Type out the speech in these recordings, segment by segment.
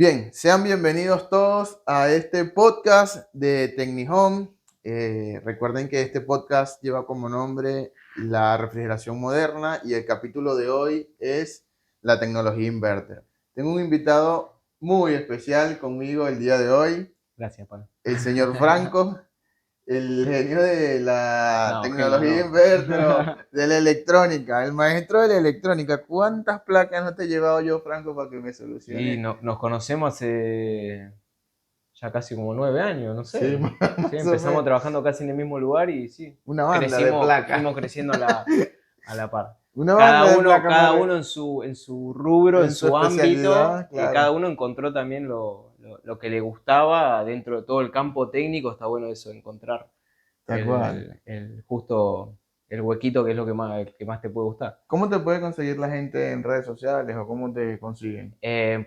Bien, sean bienvenidos todos a este podcast de Tecnihome. Recuerden que este podcast lleva como nombre la refrigeración moderna y el capítulo de hoy es la tecnología inverter. Tengo un invitado muy especial conmigo el día de hoy, Gracias, Pablo. el señor Franco, el genio de la No, genio, tecnología no. inverter o de la electrónica, el maestro de la electrónica. ¿Cuántas placas no te he llevado yo, Franco, para que me Y solucione? nos conocemos hace ya casi como 9 años, no Sí, sé. Sí, más o empezamos menos. trabajando casi en el mismo lugar y sí, Una banda de crecimos, placas. fuimos creciendo a la par. Una Cada banda de uno, placas cada uno en su rubro, en en su su ámbito, especialidad, y cada claro. uno encontró también lo que le gustaba dentro de todo el campo técnico. Está bueno eso, encontrar Tal cual. justo el huequito que es lo que más te puede gustar. ¿Cómo te puede conseguir la gente en redes sociales o cómo te consiguen?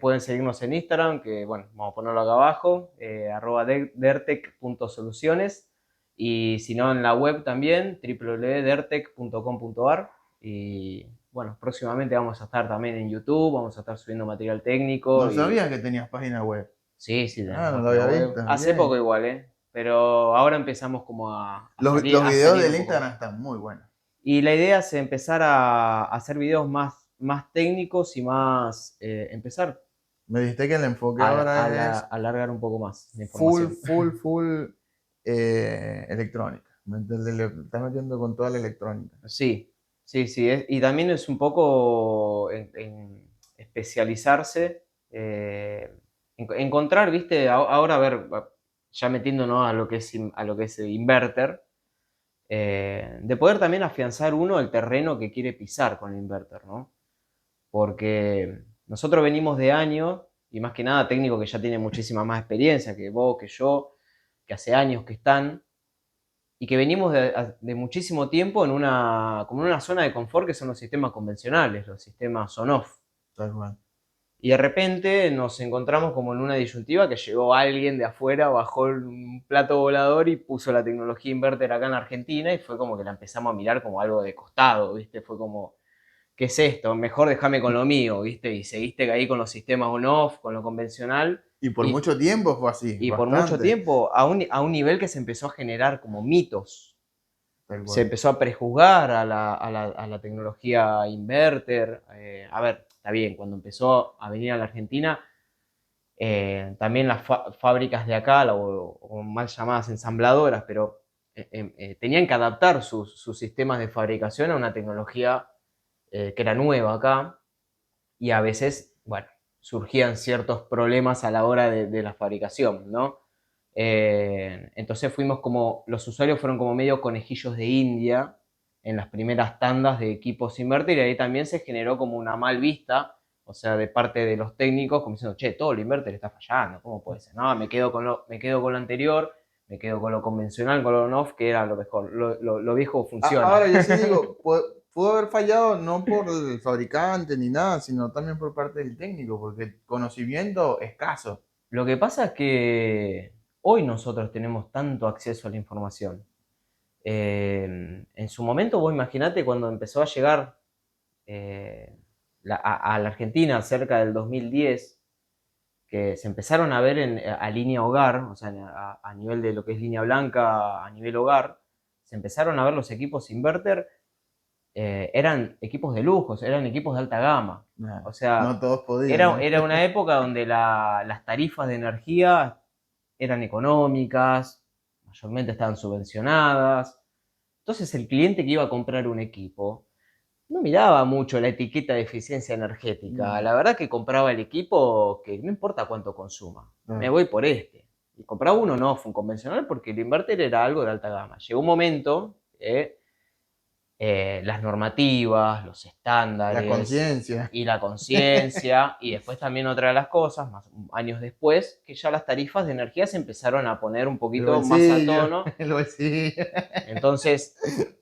Pueden seguirnos en Instagram, que bueno, vamos a ponerlo acá abajo, @dertec.soluciones, y si no en la web también, www.dertec.com.ar. Y bueno, próximamente vamos a estar también en YouTube, vamos a estar subiendo material técnico No y sabía que tenías página web. sí, sí, Ah, tenemos no lo página había web. visto. Hace poco Bien. igual, pero ahora empezamos como a Los, salir, los a videos salir del un poco más. Instagram están muy buenos. Y la idea es empezar a hacer videos más técnicos y empezar Me dijiste que el enfoque ahora es alargar un poco más la full, información. full, full electrónica. Le estás metiendo con toda la electrónica. Sí, sí, sí. Y también es un poco en especializarse, encontrar, viste, ahora a ver, ya metiéndonos a lo que es el inverter, de poder también afianzar uno el terreno que quiere pisar con el inverter, ¿no? Porque nosotros venimos de años, y más que nada técnicos que ya tienen muchísima más experiencia que vos, que yo, que hace años que están, y que venimos de muchísimo tiempo como en una zona de confort que son los sistemas convencionales, los sistemas on-off. Tal cual. Y de repente nos encontramos como en una disyuntiva que llegó alguien de afuera, bajó un plato volador y puso la tecnología inverter acá en Argentina, y fue como que la empezamos a mirar como algo de costado, ¿viste? Fue como, ¿qué es esto? Mejor déjame con lo mío, ¿viste? Y seguiste ahí con los sistemas on-off, con lo convencional, Y por y, mucho tiempo fue así, y por mucho bastante. tiempo a un nivel que se empezó a generar como mitos. Tal Se cual. empezó a prejuzgar a la tecnología inverter. A ver, está bien, cuando empezó a venir a la Argentina, también las fábricas de acá, o mal llamadas ensambladoras, pero tenían que adaptar sus sistemas de fabricación a una tecnología que era nueva acá, y a veces, bueno, surgían ciertos problemas a la hora de la fabricación, ¿no? Entonces los usuarios fueron como medio conejillos de India en las primeras tandas de equipos inverter, y ahí también se generó como una mal vista, o sea, de parte de los técnicos, como diciendo, che, todo lo inverter está fallando, ¿cómo puede ser? No, me quedo con lo anterior, me quedo con lo convencional, con lo on-off, que era lo mejor, lo viejo funciona. Ahora, yo sí digo, pudo haber fallado no por el fabricante ni nada, sino también por parte del técnico, porque el conocimiento escaso. Lo que pasa es que hoy nosotros tenemos tanto acceso a la información. En su momento, vos imaginate cuando empezó a llegar eh, a la Argentina cerca del 2010, que se empezaron a ver a línea hogar, o sea, a nivel de lo que es línea blanca, a nivel hogar, se empezaron a ver los equipos inverter. Eran equipos de lujos, eran equipos de alta gama. Nah, O no sea, todos podían, era, ¿no? era una época donde las tarifas de energía eran económicas, mayormente estaban subvencionadas. Entonces el cliente que iba a comprar un equipo no miraba mucho la etiqueta de eficiencia energética. No, La verdad que compraba el equipo que no importa cuánto consuma, me no. voy por este. Y compraba uno no, fue un convencional, porque el inverter era algo de alta gama. Llegó un momento que las normativas, los La estándares conciencia. y la conciencia, y después también otra de las cosas, más años después, que ya las tarifas de energía se empezaron a poner un El poquito más a bolsillo, tono. el bolsillo. Entonces,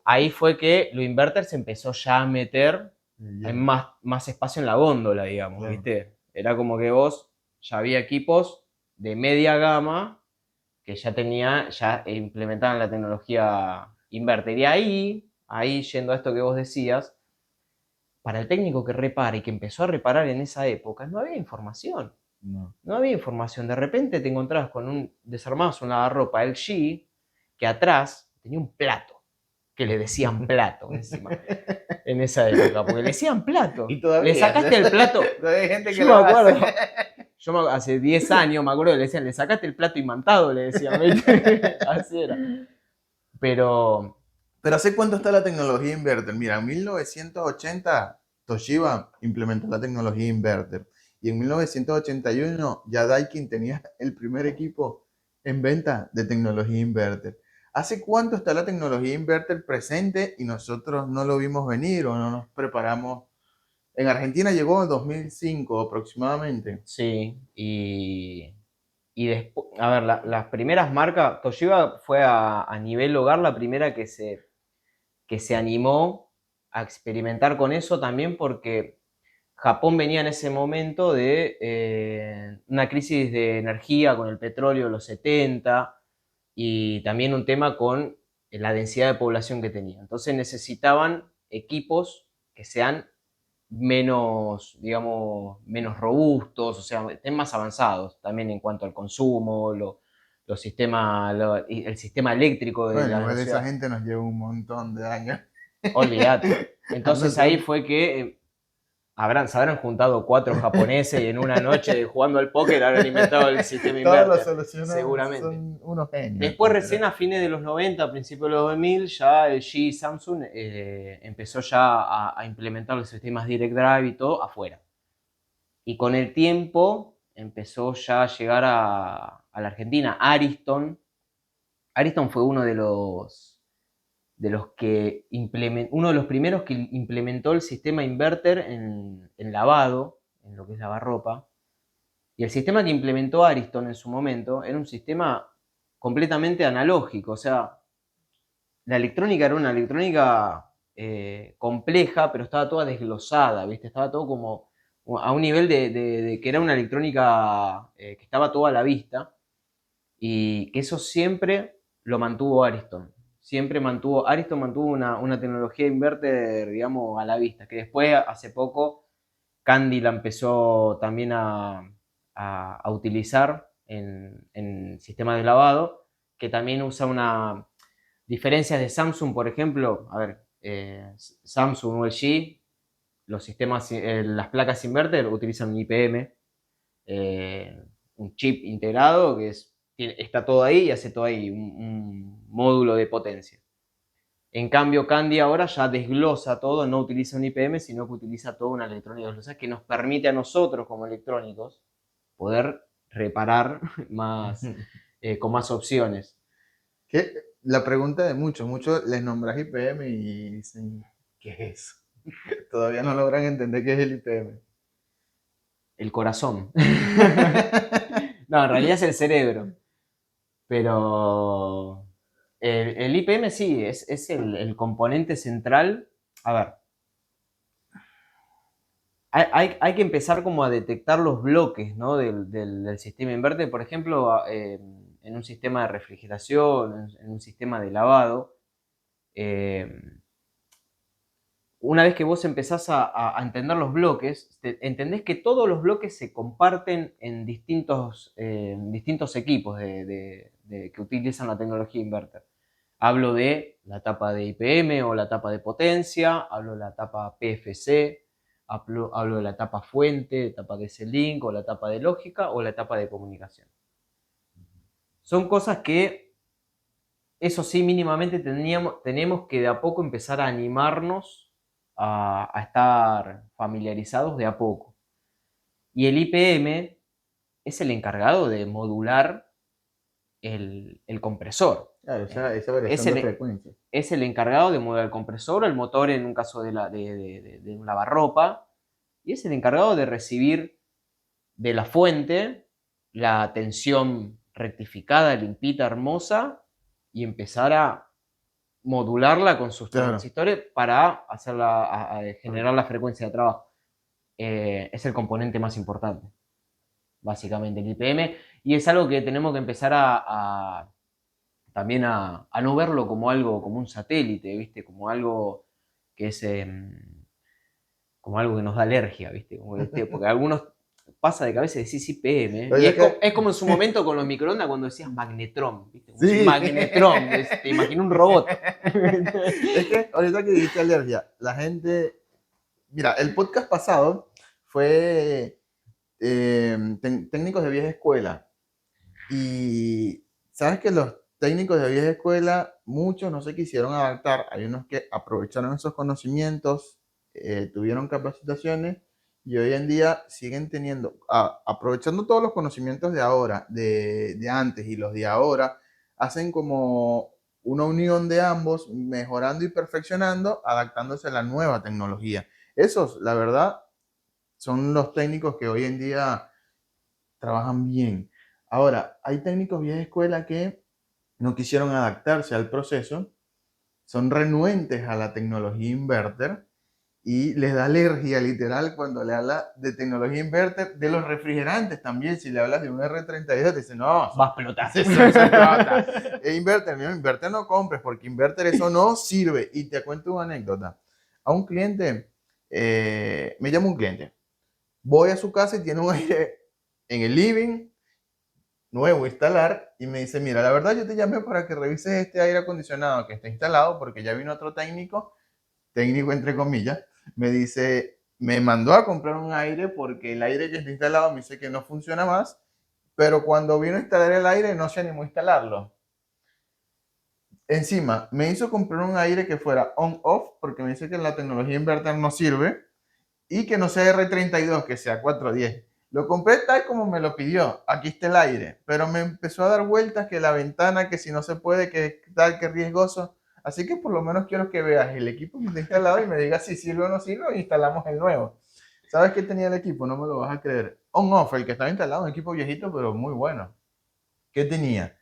ahí fue que lo inverter se empezó ya a meter en Ya, más espacio en la góndola, digamos, claro. ¿viste? Era como que vos ya había equipos de media gama que ya implementaban la tecnología inverter. Y ahí yendo a esto que vos decías, para el técnico que repara y que empezó a reparar en esa época, no había información. No. No había información. De repente te encontrabas con desarmabas un lavarropa LG que atrás tenía un plato, que le decían plato encima, en esa época, porque le decían plato. Y todavía. Le sacaste el plato. Todavía hay gente que Yo lo me acuerdo. hace. Hace 10 años me acuerdo que le decían, le sacaste el plato imantado, le decían, ¿viste? Así era. Pero Pero ¿hace cuánto está la tecnología inverter? Mira, en 1980 Toshiba implementó la tecnología inverter. Y en 1981 ya Daikin tenía el primer equipo en venta de tecnología inverter. ¿Hace cuánto está la tecnología inverter presente y nosotros no lo vimos venir o no nos preparamos? En Argentina llegó en 2005 aproximadamente. sí, y después, a ver, las primeras marcas, Toshiba fue a nivel hogar la primera que se animó a experimentar con eso también porque Japón venía en ese momento de una crisis de energía con el petróleo de los 70 y también un tema con la densidad de población que tenía. Entonces necesitaban equipos que sean menos, digamos, menos robustos, o sea, estén más avanzados también en cuanto al consumo, los sistemas, el sistema eléctrico de Bueno, la igual esa ciudad. gente nos lleva un montón de años. Olvídate. A Entonces ahí nosotros, fue que se habrán juntado 4 japoneses y en una noche jugando al póker habrán inventado el sistema todos los inverter, solucionan, seguramente. son unos genios. Después recién a fines de los 90, a principios de los 2000, ya el G y Samsung empezó ya a implementar los sistemas Direct Drive y todo afuera. Y con el tiempo empezó ya a llegar a la Argentina. Ariston fue uno de los que uno de los primeros que implementó el sistema inverter en lavado, en lo que es lavarropa. Y el sistema que implementó Ariston en su momento era un sistema completamente analógico, o sea, la electrónica era una electrónica compleja, pero estaba toda desglosada, ¿viste? Estaba todo como a un nivel de que era una electrónica que estaba toda a la vista y que eso siempre lo mantuvo Ariston. Ariston mantuvo una tecnología inverter, digamos, a la vista, que después, hace poco, Candy la empezó también a utilizar en sistemas de lavado, que también usa una diferencias de Samsung, por ejemplo. A ver, Samsung o LG, los sistemas, las placas inverter utilizan un IPM, un chip integrado que está todo ahí y hace todo ahí, un módulo de potencia. En cambio, Candy ahora ya desglosa todo, no utiliza un IPM, sino que utiliza toda una electrónica desglosada que nos permite a nosotros como electrónicos poder reparar más, con más opciones. Que la pregunta de muchos les nombras IPM y dicen, ¿qué es eso? Todavía no logran entender qué es el IPM. El corazón. No, en realidad es el cerebro. Pero el IPM sí, es el componente central. A ver, hay que empezar como a detectar los bloques, ¿no? del sistema inverter. Por ejemplo, en un sistema de refrigeración, en un sistema de lavado. eh, una vez que vos empezás a entender los bloques, entendés que todos los bloques se comparten en distintos equipos que utilizan la tecnología inverter. Hablo de la etapa de IPM o la etapa de potencia, hablo de la etapa PFC, hablo de la etapa fuente, etapa de C-Link, o la etapa de lógica, o la etapa de comunicación. Son cosas que, eso sí, mínimamente tenemos que de a poco empezar a animarnos a estar familiarizados de a poco. Y el IPM es el encargado de modular el compresor. Claro, esa Es variación de el, frecuencia. es el encargado de modular el compresor, el motor en un caso de un lavarropa, y es el encargado de recibir de la fuente la tensión rectificada, limpita, hermosa, y empezar a modularla con sus Claro. transistores para a generar la frecuencia de trabajo. Es el componente más importante, básicamente, el IPM, y es algo que tenemos que empezar también a no verlo como algo, como un satélite, ¿viste? Como algo que es como algo que nos da alergia, ¿viste? Porque algunos pasa de cabeza y decís IPM. Oye, Y es que- es como en su momento con los microondas cuando decías magnetron, ¿viste? Sí. Magnetron, te imaginé un robot. Es que ahorita que dijiste alergia, la gente... Mira, el podcast pasado fue técnicos de vieja escuela. Y sabes que los técnicos de vieja escuela, muchos no se quisieron adaptar. Hay unos que aprovecharon esos conocimientos, tuvieron capacitaciones y hoy en día siguen teniendo, aprovechando todos los conocimientos de ahora, de antes y los de ahora, hacen como una unión de ambos, mejorando y perfeccionando, adaptándose a la nueva tecnología. Esos, la verdad, son los técnicos que hoy en día trabajan bien. Ahora, hay técnicos vieja escuela que no quisieron adaptarse al proceso, son renuentes a la tecnología inverter y les da alergia literal cuando le habla de tecnología inverter, de los refrigerantes también. Si le hablas de un R32, te dicen, no, Va a explotar. eso explota. Inverter, no, inverter no compres porque inverter eso no sirve. Y te cuento una anécdota. A un cliente, me llama un cliente, voy a su casa y tiene un aire en el living nuevo instalar y me dice, mira, la verdad yo te llamé para que revises este aire acondicionado que está instalado porque ya vino otro técnico, técnico entre comillas, me dice, me mandó a comprar un aire porque el aire que está instalado me dice que no funciona más, pero cuando vino a instalar el aire no se animó a instalarlo. Encima, me hizo comprar un aire que fuera on-off porque me dice que la tecnología inverter no sirve y que no sea R32, que sea 410. Lo compré tal como me lo pidió. Aquí está el aire. Pero me empezó a dar vueltas que la ventana, que si no se puede, que tal, que riesgoso. Así que por lo menos quiero que veas el equipo que está instalado y me digas si sirve o no sirve y instalamos el nuevo. ¿Sabes qué tenía el equipo? No me lo vas a creer. On-off, el que estaba instalado, un equipo viejito, pero muy bueno. ¿Qué tenía?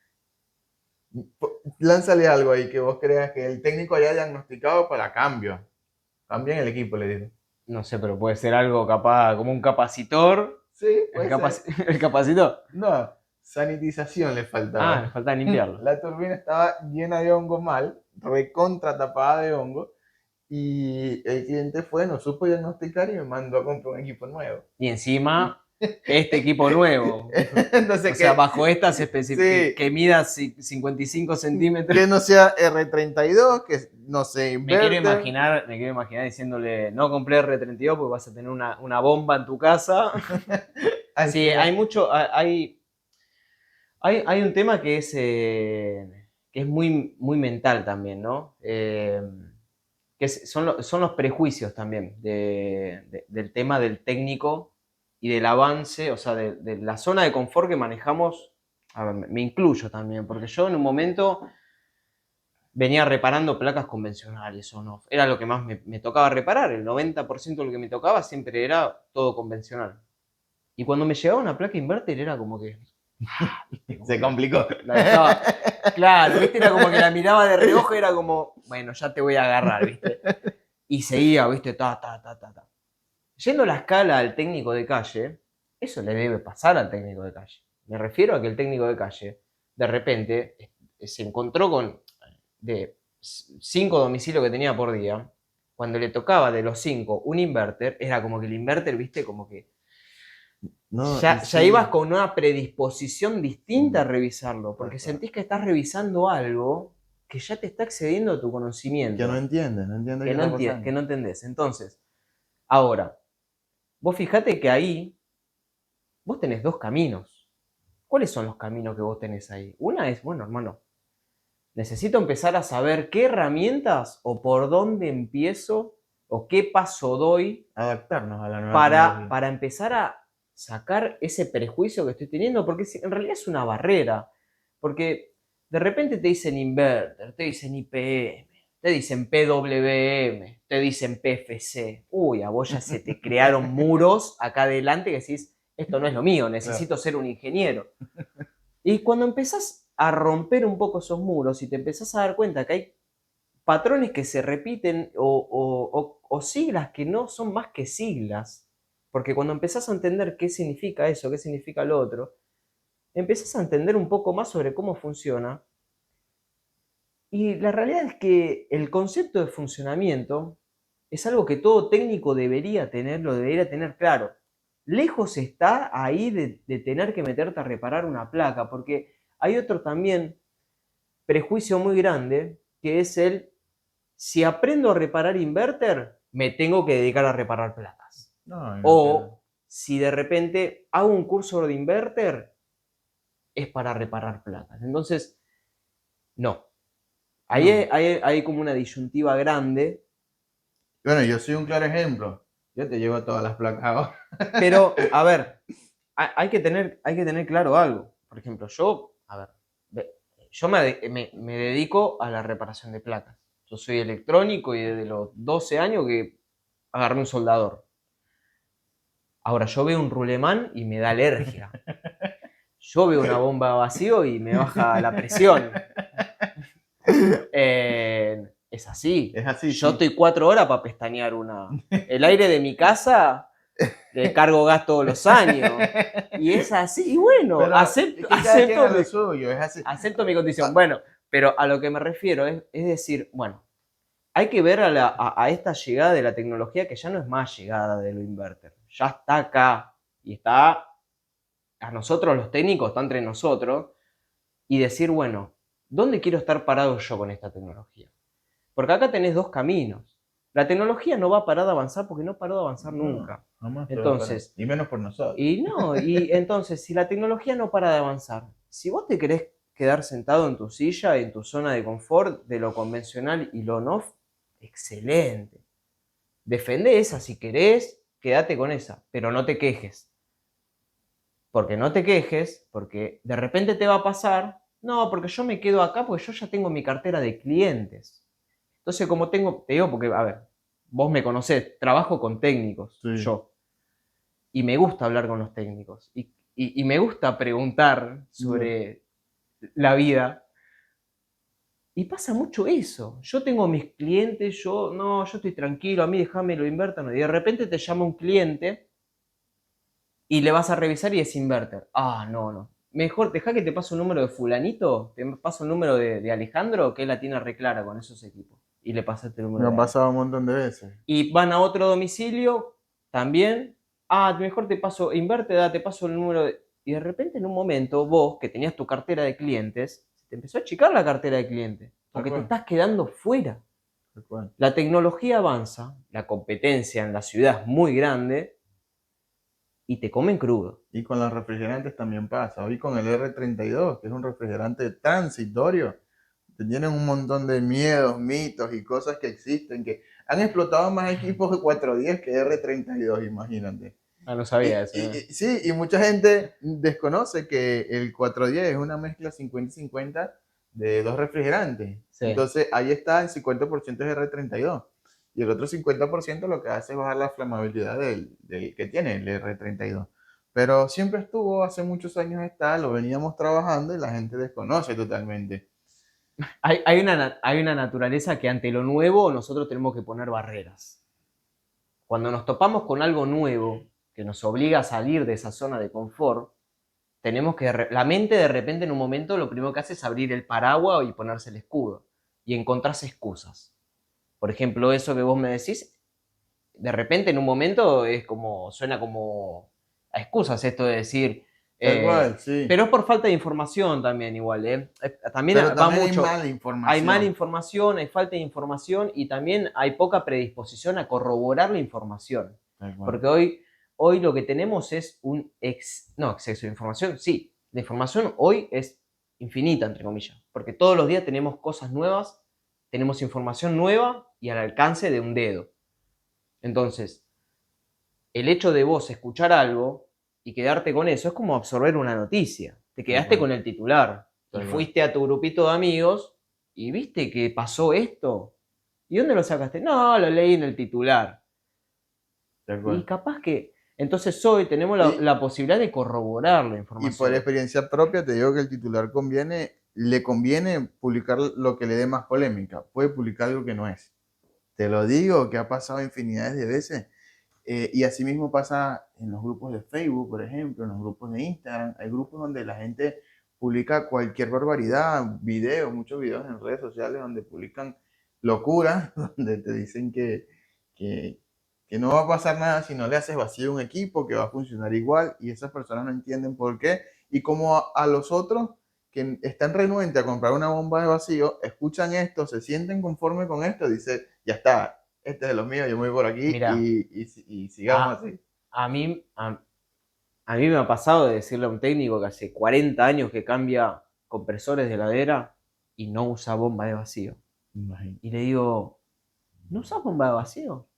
Lánzale algo ahí que vos creas que el técnico haya diagnosticado para cambio. Cambien el equipo, le digo. No sé, pero puede ser algo capaz, como un capacitor. Sí, El, puede ser. el capacitor. No, sanitización le Ah, le faltaba. falta limpiarlo. La turbina estaba llena de hongo mal, recontra tapada de hongo, y el cliente fue, no supo diagnosticar y me mandó a comprar un equipo nuevo. Y encima, este equipo nuevo. Entonces, O sea, que, bajo estas sí, que mida 55 centímetros. que no sea R32, que no se inverte. Me quiero imaginar diciéndole, no compré R32 porque vas a tener una bomba en tu casa. Al Sí, hay final, mucho, hay un tema que es muy, muy mental también, ¿no? Son los prejuicios también del tema del técnico y del avance, o sea, de la zona de confort que manejamos. A ver, me incluyo también, porque yo en un momento venía reparando placas convencionales o no. Era lo que más me tocaba reparar. El 90% de lo que me tocaba siempre era todo convencional. Y cuando me llegaba una placa inverter era como que... ¿viste? Como se que complicó. claro, ¿viste? Era como que la miraba de reojo y era como, bueno, ya te voy a agarrar, ¿viste? Y seguía, ¿viste? Ta, ta, ta, ta, ta. Yendo a la escala al técnico de calle, eso le debe pasar al técnico de calle. Me refiero a que el técnico de calle, de repente, se encontró con de 5 domicilios que tenía por día. Cuando le tocaba de los 5 un inverter, era como que el inverter, ¿viste? Como que No, y ya ibas sí, con una predisposición distinta a revisarlo, porque sentís que estás revisando algo que ya te está excediendo a tu que no conocimiento, entiende, no entiende qué está pasando. que no entendés. Entonces, ahora, vos fijate que ahí vos tenés dos caminos. ¿Cuáles son los caminos que vos tenés ahí? Una es, bueno, hermano, necesito empezar a saber qué herramientas o por dónde empiezo o qué paso doy Adaptarnos a la nueva tecnología. para empezar a sacar ese prejuicio que estoy teniendo, porque en realidad es una barrera, porque de repente te dicen inverter, te dicen IPM, te dicen PWM, te dicen PFC, uy, a vos ya se te crearon muros acá adelante que decís, esto no es lo mío, necesito ser un ingeniero. Y cuando empezás a romper un poco esos muros y te empezás a dar cuenta que hay patrones que se repiten o siglas que no son más que siglas, porque cuando empezás a entender qué significa eso, qué significa lo otro, empezás a entender un poco más sobre cómo funciona. Y la realidad es que el concepto de funcionamiento es algo que todo técnico debería tener, lo debería tener claro. lejos está ahí de tener que meterte a reparar una placa, porque hay otro también prejuicio muy grande, que es si aprendo a reparar inverter, me tengo que dedicar a reparar placas. No, O si de repente hago un curso de inverter, es para reparar placas. Entonces, no. Ahí no. hay como una disyuntiva grande. Bueno, yo soy un claro ejemplo. Yo te llevo todas las placas ahora. Pero, a ver, hay que tener claro algo. Por ejemplo, yo me dedico a la reparación de placas. Yo soy electrónico y desde los 12 años que agarré un soldador. Ahora, yo veo un rulemán y me da alergia. Yo veo una bomba vacío y me baja la presión. Es así. Es así, Yo sí. estoy 4 horas para pestañear una. El aire de mi casa le cargo gas todos los años. Y es así. Y bueno, Pero es que cada quien a lo suyo, es así. acepto mi condición. Bueno, pero a lo que me refiero es decir, bueno, hay que ver a esta llegada de la tecnología que ya no es más llegada de lo inverter. Ya está acá y está a nosotros los técnicos, está entre nosotros, y decir, bueno, ¿dónde quiero estar parado yo con esta tecnología? Porque acá tenés dos caminos. La tecnología no va a parar de avanzar porque no paró de avanzar nunca. Jamás Entonces, y menos por nosotros. y entonces, si la tecnología no para de avanzar, si vos te querés quedar sentado en tu silla, en tu zona de confort, de lo convencional y lo on-off, excelente. Defende esa si querés, quédate con esa, pero no te quejes. Porque no te quejes, porque de repente te va a pasar, no, porque yo me quedo acá porque yo ya tengo mi cartera de clientes. Entonces, como te digo, porque, a ver, vos me conocés, trabajo con técnicos, Sí. yo, y me gusta hablar con los técnicos, y me gusta preguntar sobre la vida, y pasa mucho eso. Yo tengo mis clientes, yo estoy tranquilo, a mí déjame lo invertan, y de repente te llama un cliente y le vas a revisar y es inverter. Ah, no. Mejor, deja que te paso un número de fulanito, te paso el número de Alejandro, que él la tiene reclara con esos equipos. Y le pasaste el Me número ha de él. pasado un montón de veces. Y van a otro domicilio, también. Ah, mejor te paso, inverte, te paso el número de... Y de repente en un momento vos, que tenías tu cartera de clientes, te empezó a achicar la cartera de clientes, porque te estás quedando fuera. La tecnología avanza, la competencia en la ciudad es muy grande y te comen crudo. Y con los refrigerantes también pasa. Hoy con el R32, que es un refrigerante transitorio, te tienen un montón de miedos, mitos y cosas que existen, que han explotado más equipos de 410 que R32, imagínate. Ah, no sabía eso. Sí, y mucha gente desconoce que el 410 es una mezcla 50-50 de dos refrigerantes. Sí. Entonces ahí está, el 50% es R32. Y el otro 50% lo que hace es bajar la flamabilidad del que tiene el R32. Pero siempre estuvo, hace muchos años está, lo veníamos trabajando y la gente desconoce totalmente. Hay una naturaleza que ante lo nuevo nosotros tenemos que poner barreras. Cuando nos topamos con algo nuevo que nos obliga a salir de esa zona de confort, tenemos que... La mente de repente en un momento lo primero que hace es abrir el paraguas y ponerse el escudo y encontrarse excusas. Por ejemplo, eso que vos me decís, de repente en un momento suena como a excusas esto de decir... Tal cual, sí. Pero es por falta de información también igual, ¿eh? También Pero va también mucho... hay mala información. Hay mala información, hay falta de información y también hay poca predisposición a corroborar la información. Porque hoy lo que tenemos es exceso de información. Sí, la información hoy es infinita, entre comillas, porque todos los días tenemos cosas nuevas, tenemos información nueva y al alcance de un dedo. Entonces, el hecho de vos escuchar algo y quedarte con eso es como absorber una noticia. Te quedaste con el titular y fuiste a tu grupito de amigos y viste que pasó esto. ¿Y dónde lo sacaste? No, lo leí en el titular. Y capaz que... Entonces hoy tenemos la posibilidad de corroborar la información. Y por experiencia propia te digo que el titular le conviene publicar lo que le dé más polémica. Puede publicar algo que no es. Te lo digo, que ha pasado infinidades de veces. Y así mismo pasa en los grupos de Facebook, por ejemplo, en los grupos de Instagram. Hay grupos donde la gente publica cualquier barbaridad, videos, muchos videos en redes sociales donde publican locuras, donde te dicen que que no va a pasar nada si no le haces vacío a un equipo, que va a funcionar igual, y esas personas no entienden por qué. Y como a los otros que están renuentes a comprar una bomba de vacío, escuchan esto, se sienten conformes con esto, dice, ya está, este es de los míos, yo me voy por aquí Mira, y sigamos a, así. a mí, a mí me ha pasado de decirle a un técnico que hace 40 años que cambia compresores de heladera y no usa bomba de vacío. Imagínate. Y le digo, ¿no usas bomba de vacío?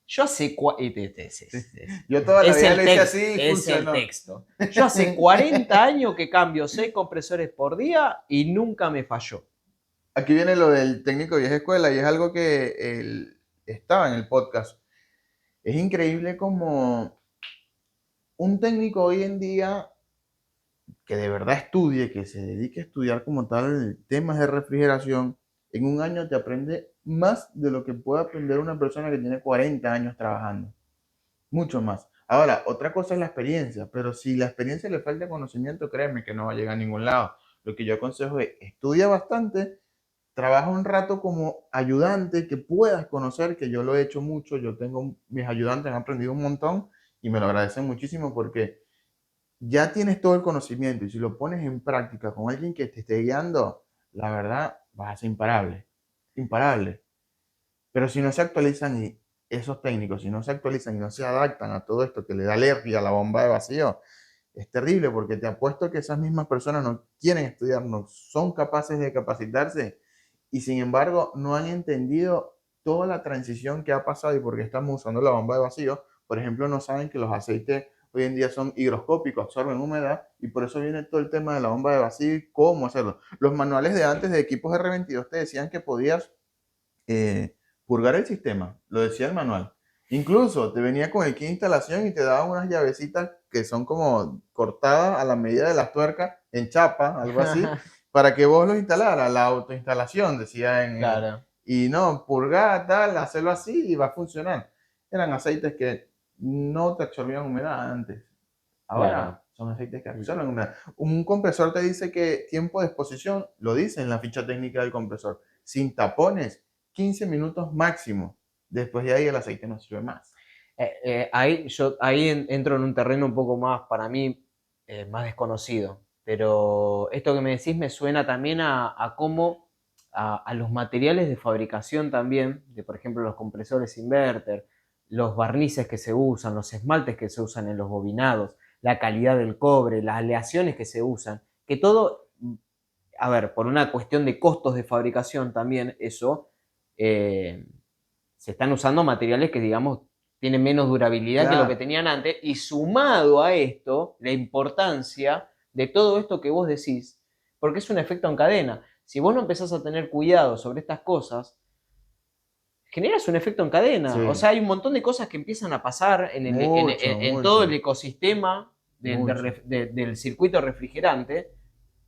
Yo hace... Sí. Yo toda la Es vida el lo hice texto, así y es el funcionó. texto. Yo hace 40 años que cambio 6 compresores por día y nunca me falló. Aquí viene lo del técnico vieja escuela y es algo que estaba en el podcast. Es increíble como un técnico hoy en día que de verdad estudie, que se dedique a estudiar como tal temas de refrigeración, en un año te aprende más de lo que puede aprender una persona que tiene 40 años trabajando. Mucho más. Ahora, otra cosa es la experiencia, pero si la experiencia le falta conocimiento, créeme que no va a llegar a ningún lado. Lo que yo aconsejo es estudia bastante, trabaja un rato como ayudante que puedas conocer, que yo lo he hecho mucho, yo tengo mis ayudantes, han aprendido un montón y me lo agradecen muchísimo porque ya tienes todo el conocimiento y si lo pones en práctica con alguien que te esté guiando, la verdad vas a ser imparable, imparable. Pero si no se actualizan y esos técnicos, si no se actualizan y no se adaptan a todo esto que le da alergia a la bomba de vacío, es terrible porque te apuesto que esas mismas personas no quieren estudiar, no son capaces de capacitarse y sin embargo no han entendido toda la transición que ha pasado y por qué estamos usando la bomba de vacío. Por ejemplo, no saben que los aceites hoy en día son higroscópicos, absorben humedad y por eso viene todo el tema de la bomba de vacío y cómo hacerlo. Los manuales de antes de equipos R22 te decían que podías eh, purgar el sistema, lo decía el manual. Incluso te venía con el kit de instalación y te daban unas llavecitas que son como cortadas a la medida de las tuercas en chapa, algo así, para que vos lo instalaras, la autoinstalación, decía Claro, y no, purgar, tal, hacerlo así y va a funcionar. Eran aceites que no te absorbían humedad antes. claro. Ahora son aceites que absorben humedad. Un compresor te dice que tiempo de exposición, lo dice en la ficha técnica del compresor, sin tapones, 15 minutos máximo. Después de ahí el aceite no sirve más. Ahí entro en un terreno un poco más, para mí, más desconocido. Pero esto que me decís me suena también a cómo a los materiales de fabricación también, de por ejemplo los compresores inverter, los barnices que se usan, los esmaltes que se usan en los bobinados, la calidad del cobre, las aleaciones que se usan, que todo, a ver, por una cuestión de costos de fabricación también, eso, eh, se están usando materiales que, digamos, tienen menos durabilidad que lo que Claro, tenían antes, y sumado a esto, la importancia de todo esto que vos decís, porque es un efecto en cadena. Si vos no empezás a tener cuidado sobre estas cosas, generas un efecto en cadena. O sí, sea, hay un montón de cosas que empiezan a pasar mucho, en todo el mucho, ecosistema mucho. del circuito refrigerante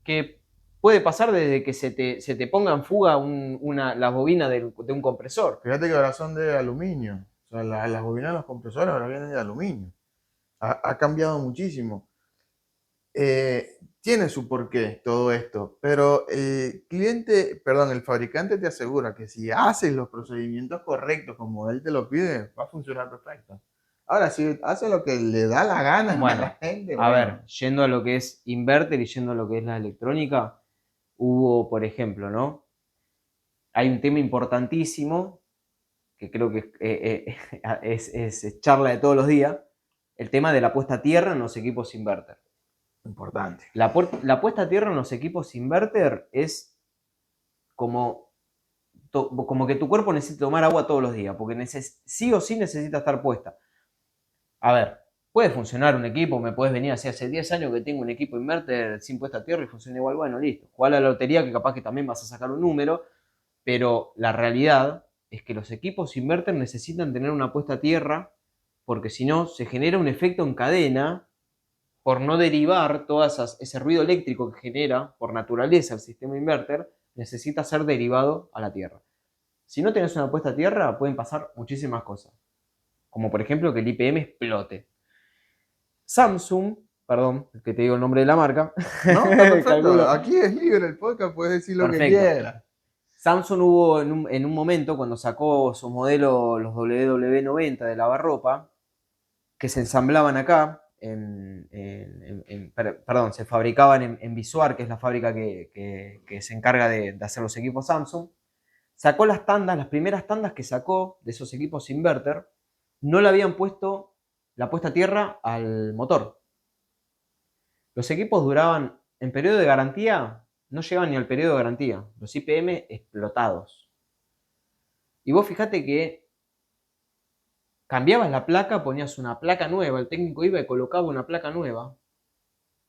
que puede pasar desde que se te ponga en fuga la bobina de un compresor. Fíjate que ahora son de aluminio. O sea, las bobinas de los compresores ahora vienen de aluminio. Ha cambiado muchísimo. Tiene su porqué todo esto, pero el cliente, perdón, el fabricante te asegura que si haces los procedimientos correctos como él te lo pide, va a funcionar perfecto. Ahora, si hace lo que le da la gana a la Bueno, gente, a bueno, ver, yendo a lo que es inverter y yendo a lo que es la electrónica, hubo, por ejemplo, ¿no? Hay un tema importantísimo que creo que es charla de todos los días, el tema de la puesta a tierra en los equipos inverter. importante. La puesta a tierra en los equipos inverter es como, como que tu cuerpo necesita tomar agua todos los días, porque sí o sí necesita estar puesta. A ver, puede funcionar un equipo, me puedes venir así hace 10 años que tengo un equipo inverter sin puesta a tierra y funciona igual, bueno, listo. Juega la lotería que capaz que también vas a sacar un número, pero la realidad es que los equipos inverter necesitan tener una puesta a tierra porque si no se genera un efecto en cadena por no derivar todo ese ruido eléctrico que genera por naturaleza el sistema inverter, necesita ser derivado a la tierra. Si no tenés una puesta a tierra, pueden pasar muchísimas cosas, como por ejemplo que el IPM explote. Samsung, perdón, que te digo el nombre de la marca, No, está perfecto. calculo, Aquí es libre el podcast, puedes decir lo que perfecto. quieras. Samsung hubo en un momento, cuando sacó sus modelos, los WW90 de lavarropa, que se ensamblaban acá, perdón, se fabricaban en Visuar, que es la fábrica que se encarga de hacer los equipos Samsung. Sacó las tandas, las primeras tandas que sacó de esos equipos inverter, no le habían puesto la puesta a tierra al motor. Los equipos duraban, en periodo de garantía, no llegaban ni al periodo de garantía. Los IPM explotados. Y vos fijate que cambiabas la placa, ponías una placa nueva, el técnico iba y colocaba una placa nueva.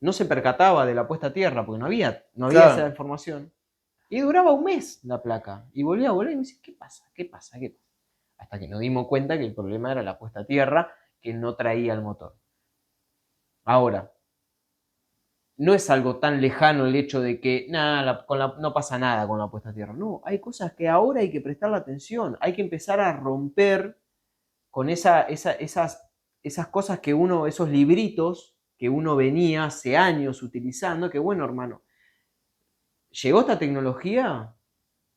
No se percataba de la puesta a tierra porque no había Claro. esa información. Y duraba un mes la placa. Y volvía a volver y me dice, ¿qué pasa? ¿Qué pasa? ¿Qué pasa? Hasta que nos dimos cuenta que el problema era la puesta a tierra que no traía el motor. Ahora, no es algo tan lejano el hecho de que no pasa nada con la puesta a tierra. No, hay cosas que ahora hay que prestarle atención. Hay que empezar a romper con esas cosas que uno, esos libritos que uno venía hace años utilizando, que bueno, hermano, llegó esta tecnología,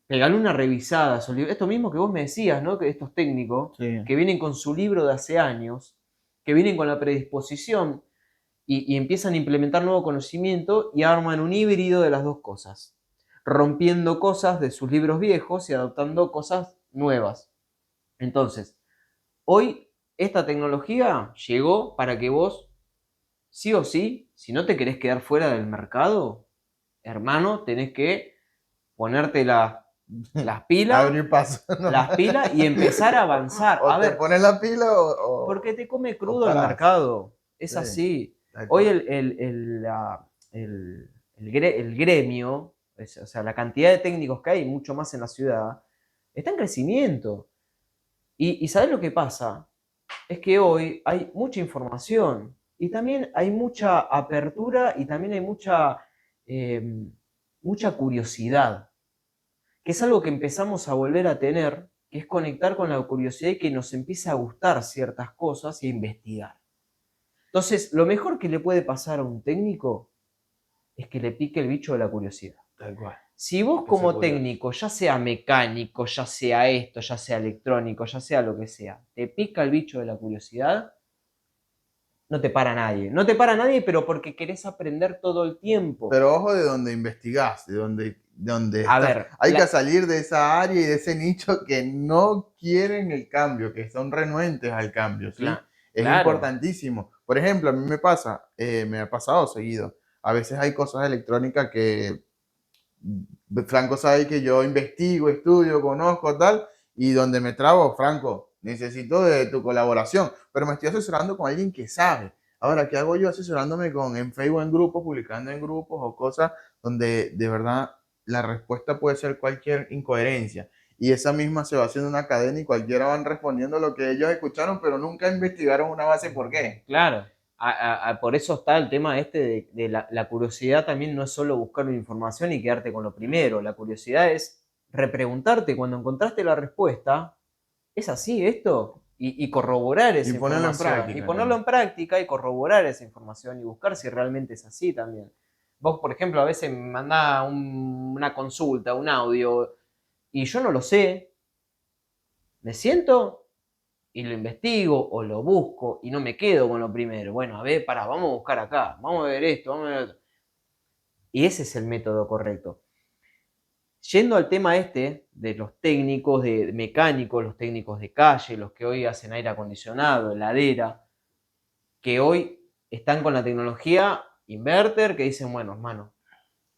pegale una revisada. Esto mismo que vos me decías, ¿no? Que estos técnicos Sí. que vienen con su libro de hace años, que vienen con la predisposición y empiezan a implementar nuevo conocimiento y arman un híbrido de las dos cosas, rompiendo cosas de sus libros viejos y adoptando cosas nuevas. Entonces, hoy esta tecnología llegó para que vos, sí o sí, si no te querés quedar fuera del mercado, hermano, tenés que ponerte las Abrir paso. pilas y empezar a avanzar. O A te ver, pones la pila porque te come o crudo el parás. mercado. Es Sí, así. tal Hoy cual. el gremio, o sea, la cantidad de técnicos que hay, mucho más en la ciudad, está en crecimiento. Y ¿sabes lo que pasa? Es que hoy hay mucha información y también hay mucha apertura y también hay eh, mucha curiosidad, que es algo que empezamos a volver a tener, que es conectar con la curiosidad y que nos empieza a gustar ciertas cosas y a investigar. Entonces, lo mejor que le puede pasar a un técnico es que le pique el bicho de la curiosidad. Tal cual. Si vos Que sea como curioso. técnico, ya sea mecánico, ya sea esto, ya sea electrónico, ya sea lo que sea, te pica el bicho de la curiosidad, no te para nadie. No te para nadie, pero porque querés aprender todo el tiempo. Pero ojo de donde investigás, de donde A estás. ver, Hay que salir de esa área y de ese nicho que no quieren el cambio, que son renuentes al cambio, ¿sí? Es claro, importantísimo. Por ejemplo, a mí me ha pasado seguido. A veces hay cosas electrónicas que Franco sabe que yo investigo, estudio, conozco, tal, y donde me trabo, Franco, necesito de tu colaboración, pero me estoy asesorando con alguien que sabe. Ahora, ¿qué hago yo asesorándome en Facebook en grupos, publicando en grupos o cosas donde de verdad la respuesta puede ser cualquier incoherencia? Y esa misma se va haciendo una cadena y cualquiera van respondiendo lo que ellos escucharon, pero nunca investigaron una base por qué. claro. Por eso está el tema este de la curiosidad también no es solo buscar una información y quedarte con lo primero. La curiosidad es repreguntarte cuando encontraste la respuesta, ¿es así esto? Y corroborar Y esa ponerlo en información. Y práctica ponerlo también. en práctica y corroborar esa información y buscar si realmente es así también. Vos, por ejemplo, a veces me mandás una consulta, un audio, y yo no lo sé. Me siento y lo investigo o lo busco y no me quedo con lo primero. Bueno, a ver, pará, vamos a buscar acá, vamos a ver esto, vamos a ver otro. Y ese es el método correcto. Yendo al tema este de los técnicos, de mecánicos, los técnicos de calle, los que hoy hacen aire acondicionado, heladera, que hoy están con la tecnología inverter, que dicen, bueno, hermano,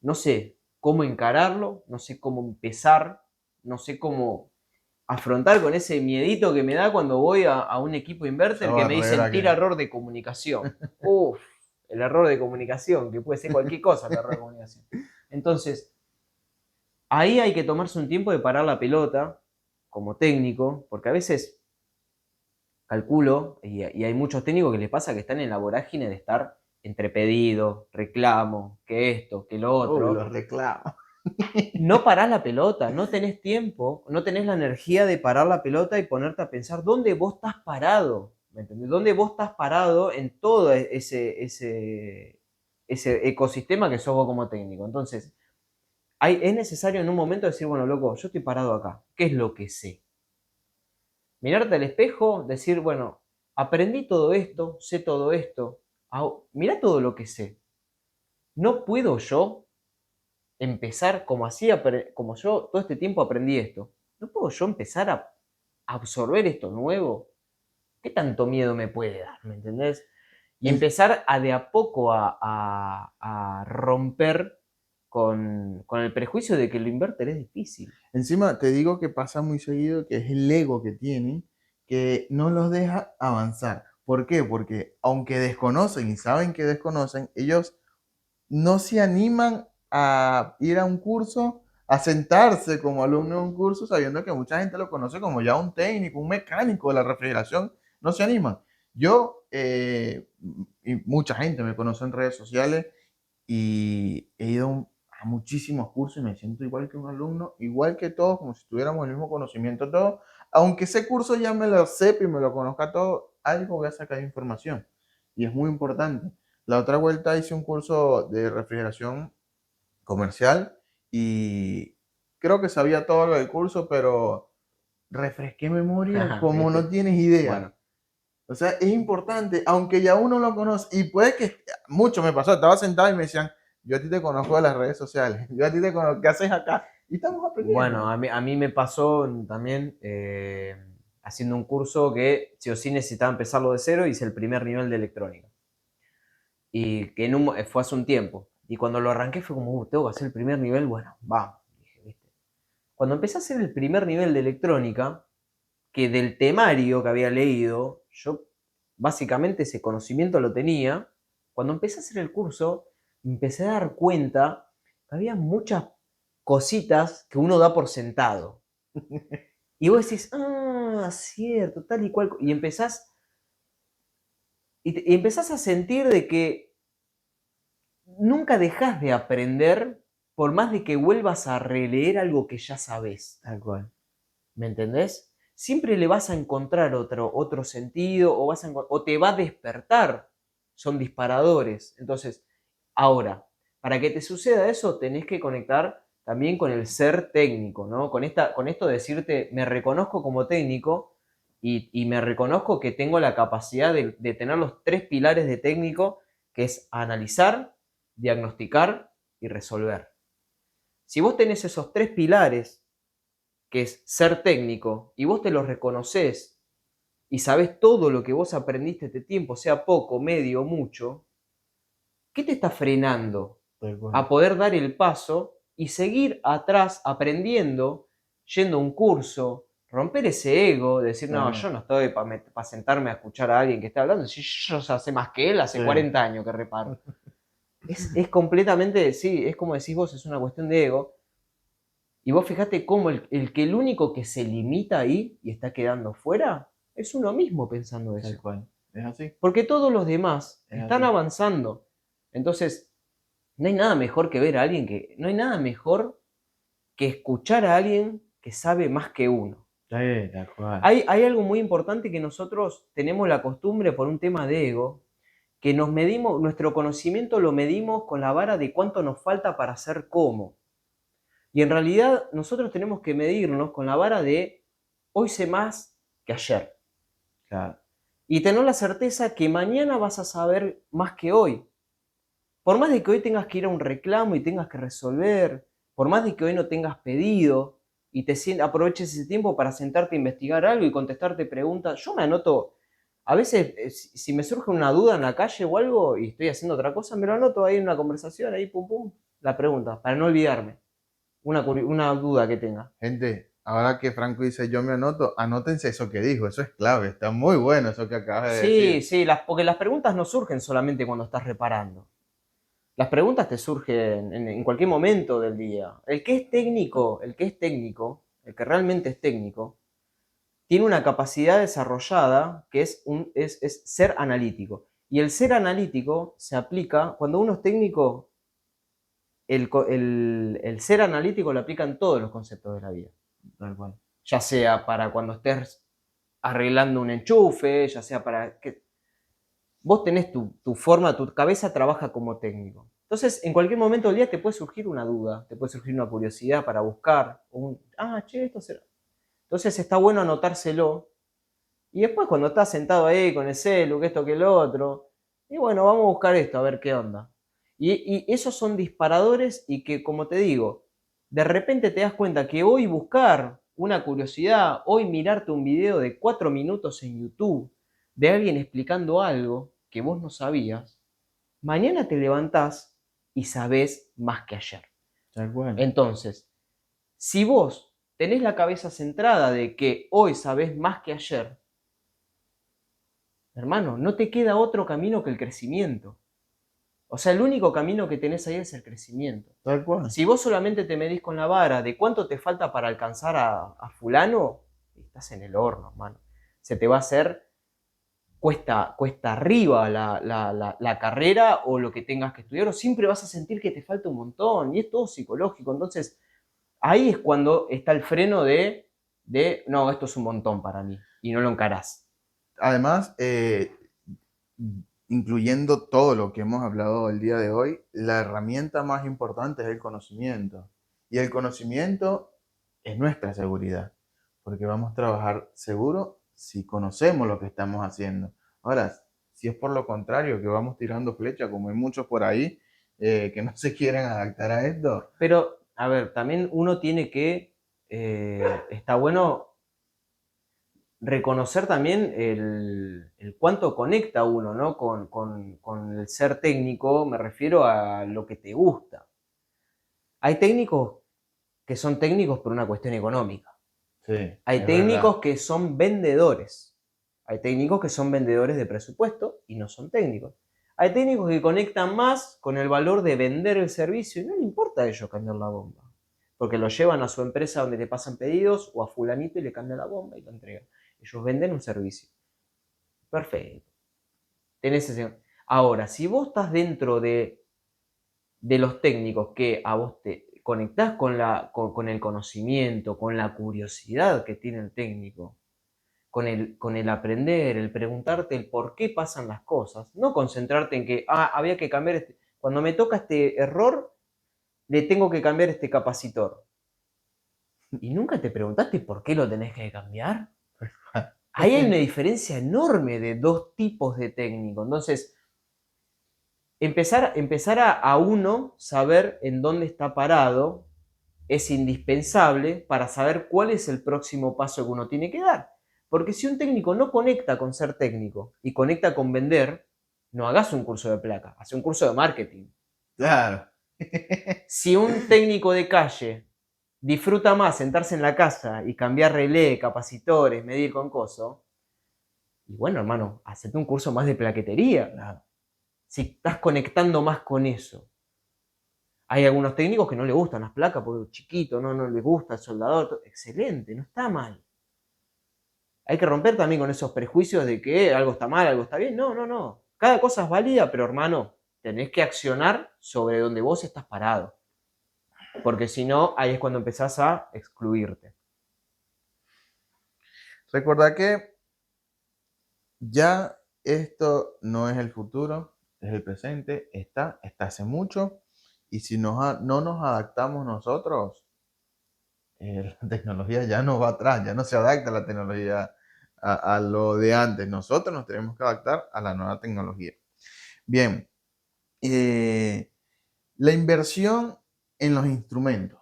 no sé cómo encararlo, no sé cómo empezar, no sé cómo afrontar con ese miedito que me da cuando voy a un equipo Esa inverter que me dicen barrera tira que... error de comunicación. Uf, el error de comunicación, que puede ser cualquier cosa el error de comunicación. Entonces, ahí hay que tomarse un tiempo de parar la pelota como técnico, porque a veces calculo, y hay muchos técnicos que les pasa que están en la vorágine de estar entre pedido, reclamo, que esto, que lo Uy, otro. los reclamos. No parás la pelota, no tenés tiempo, no tenés la energía de parar la pelota y ponerte a pensar dónde vos estás parado, ¿me entendés? ¿Dónde vos estás parado en todo ese ecosistema que sos vos como técnico? Entonces, es necesario en un momento decir, bueno, loco, yo estoy parado acá. ¿Qué es lo que sé? Mirarte al espejo, decir, bueno, aprendí todo esto, sé todo esto. Mirá todo lo que sé. ¿No puedo yo empezar como yo todo este tiempo aprendí esto? ¿No puedo yo empezar a absorber esto nuevo? ¿Qué tanto miedo me puede dar? ¿Me entendés? Y En- empezar a de a poco a romper con el prejuicio de que lo invertir es difícil. Encima te digo que pasa muy seguido que es el ego que tienen que no los deja avanzar. ¿Por qué? Porque aunque desconocen y saben que desconocen, ellos no se animan a ir a un curso, a sentarse como alumno en un curso, sabiendo que mucha gente lo conoce como ya un técnico, un mecánico de la refrigeración. No se animan. Yo, y mucha gente me conoce en redes sociales y he ido a muchísimos cursos y me siento igual que un alumno, igual que todos, como si tuviéramos el mismo conocimiento todos. Aunque ese curso ya me lo sepa y me lo conozca todo, algo voy a sacar de información. Y es muy importante. La otra vuelta hice un curso de refrigeración comercial y creo que sabía todo lo del curso, pero refresqué memoria como no ¿Viste? tienes idea. Bueno, O sea, es importante, aunque ya uno lo conoce, y puede que, mucho me pasó, estaba sentado y me decían, yo a ti te conozco de las redes sociales, yo a ti te conozco, ¿qué haces acá? Y estamos bueno, aprendiendo. a mí me pasó también haciendo un curso que sí o sí necesitaba empezarlo de cero, hice el primer nivel de electrónica. Y que fue hace un tiempo. Y cuando lo arranqué fue como, tengo que hacer el primer nivel, bueno, vamos. Dije, ¿viste? Cuando empecé a hacer el primer nivel de electrónica, que del temario que había leído, yo básicamente ese conocimiento lo tenía. Cuando empecé a hacer el curso, me empecé a dar cuenta que había muchas cositas que uno da por sentado. Y vos decís, cierto, tal y cual. Y empezás a sentir de que nunca dejas de aprender por más de que vuelvas a releer algo que ya sabes. Tal cual. ¿Me entendés? Siempre le vas a encontrar otro sentido o te va a despertar. Son disparadores. Entonces, ahora, para que te suceda eso, tenés que conectar también con el ser técnico, ¿no? Con esto de decirte, me reconozco como técnico y me reconozco que tengo la capacidad de tener los tres pilares de técnico, que es analizar, diagnosticar y resolver. Si vos tenés esos tres pilares, que es ser técnico, y vos te los reconoces y sabés todo lo que vos aprendiste este tiempo, sea poco, medio, mucho, ¿qué te está frenando Tal cual. a poder dar el paso y seguir atrás aprendiendo, yendo a un curso, romper ese ego, decir, no, Claro. yo no estoy para sentarme a escuchar a alguien que está hablando, si yo ya sé más que él, hace Sí. 40 años que reparo. Es completamente, sí, es como decís vos, es una cuestión de ego. Y vos fijate cómo el único que se limita ahí y está quedando fuera es uno mismo pensando Tal eso. cual. Es así. Porque todos los demás Es están así. avanzando. Entonces, no hay nada mejor que ver a alguien que. No hay nada mejor que escuchar a alguien que sabe más que uno. Sí, tal cual. Hay algo muy importante que nosotros tenemos la costumbre por un tema de ego, que nos medimos, nuestro conocimiento lo medimos con la vara de cuánto nos falta para ser como. Y en realidad nosotros tenemos que medirnos con la vara de hoy sé más que ayer. Claro. Y tener la certeza que mañana vas a saber más que hoy. Por más de que hoy tengas que ir a un reclamo y tengas que resolver, por más de que hoy no tengas pedido y aproveches ese tiempo para sentarte a investigar algo y contestarte preguntas, yo me anoto, a veces si me surge una duda en la calle o algo y estoy haciendo otra cosa, me lo anoto ahí en una conversación, ahí pum pum, la pregunta, para no olvidarme, una duda que tenga. Gente, ahora que Franco dice yo me anoto, anótense eso que dijo, eso es clave, está muy bueno eso que acabas de Sí, decir. sí, porque las preguntas no surgen solamente cuando estás reparando. Las preguntas te surgen en cualquier momento del día. El que realmente es técnico, tiene una capacidad desarrollada que es ser analítico. Y el ser analítico se aplica, cuando uno es técnico, el ser analítico lo aplica en todos los conceptos de la vida. Tal cual. Ya sea para cuando estés arreglando un enchufe, ya sea para que vos tenés tu forma, tu cabeza trabaja como técnico. Entonces, en cualquier momento del día te puede surgir una duda, te puede surgir una curiosidad para buscar, che, esto será. Entonces está bueno anotárselo. Y después cuando estás sentado ahí con el celu, que esto, que lo otro, y bueno, vamos a buscar esto, a ver qué onda. Y esos son disparadores y que, como te digo, de repente te das cuenta que hoy buscar una curiosidad, hoy mirarte un video de 4 minutos en YouTube de alguien explicando algo que vos no sabías, mañana te levantás y sabés más que ayer. Tal cual. Entonces, si vos tenés la cabeza centrada de que hoy sabés más que ayer, hermano, no te queda otro camino que el crecimiento. O sea, el único camino que tenés ahí es el crecimiento. Tal cual. Si vos solamente te medís con la vara de cuánto te falta para alcanzar a fulano, estás en el horno, hermano. Se te va a hacer cuesta arriba la carrera o lo que tengas que estudiar, o siempre vas a sentir que te falta un montón, y es todo psicológico. Entonces, ahí es cuando está el freno no, esto es un montón para mí, y no lo encarás. Además, incluyendo todo lo que hemos hablado el día de hoy, la herramienta más importante es el conocimiento. Y el conocimiento es nuestra seguridad, porque vamos a trabajar seguro si conocemos lo que estamos haciendo. Ahora, si es por lo contrario, que vamos tirando flecha, como hay muchos por ahí que no se quieren adaptar a esto. Pero, a ver, también uno tiene que, está bueno reconocer también el cuánto conecta uno, ¿no? Con el ser técnico, me refiero a lo que te gusta. Hay técnicos que son técnicos por una cuestión económica. Sí, Hay técnicos que son vendedores. Hay técnicos que son vendedores de presupuesto y no son técnicos. Hay técnicos que conectan más con el valor de vender el servicio y no le importa a ellos cambiar la bomba. Porque lo llevan a su empresa donde le pasan pedidos o a fulanito y le cambian la bomba y lo entregan. Ellos venden un servicio. Perfecto. Tenés ese... Ahora, si vos estás dentro de los técnicos que a vos te conectás con el conocimiento, con la curiosidad que tiene el técnico, con el aprender, el preguntarte el por qué pasan las cosas, no concentrarte en que, había que cambiar cuando me toca este error, le tengo que cambiar este capacitor. ¿Y nunca te preguntaste por qué lo tenés que cambiar? Ahí hay una diferencia enorme de dos tipos de técnico. Entonces, empezar a uno saber en dónde está parado es indispensable para saber cuál es el próximo paso que uno tiene que dar. Porque si un técnico no conecta con ser técnico y conecta con vender, no hagas un curso de placa, haz un curso de marketing. Claro. Si un técnico de calle disfruta más sentarse en la casa y cambiar relé, capacitores, medir con coso, y bueno, hermano, hacete un curso más de plaquetería. Claro. Si estás conectando más con eso. Hay algunos técnicos que no les gustan las placas porque es chiquito, no les gusta el soldador. Excelente, no está mal. Hay que romper también con esos prejuicios de que algo está mal, algo está bien. No. Cada cosa es válida, pero hermano, tenés que accionar sobre donde vos estás parado. Porque si no, ahí es cuando empezás a excluirte. Recordá que ya esto no es el futuro, es el presente, está hace mucho, y si no nos adaptamos nosotros, la tecnología ya no va atrás, ya no se adapta la tecnología a lo de antes. Nosotros nos tenemos que adaptar a la nueva tecnología. Bien, la inversión en los instrumentos.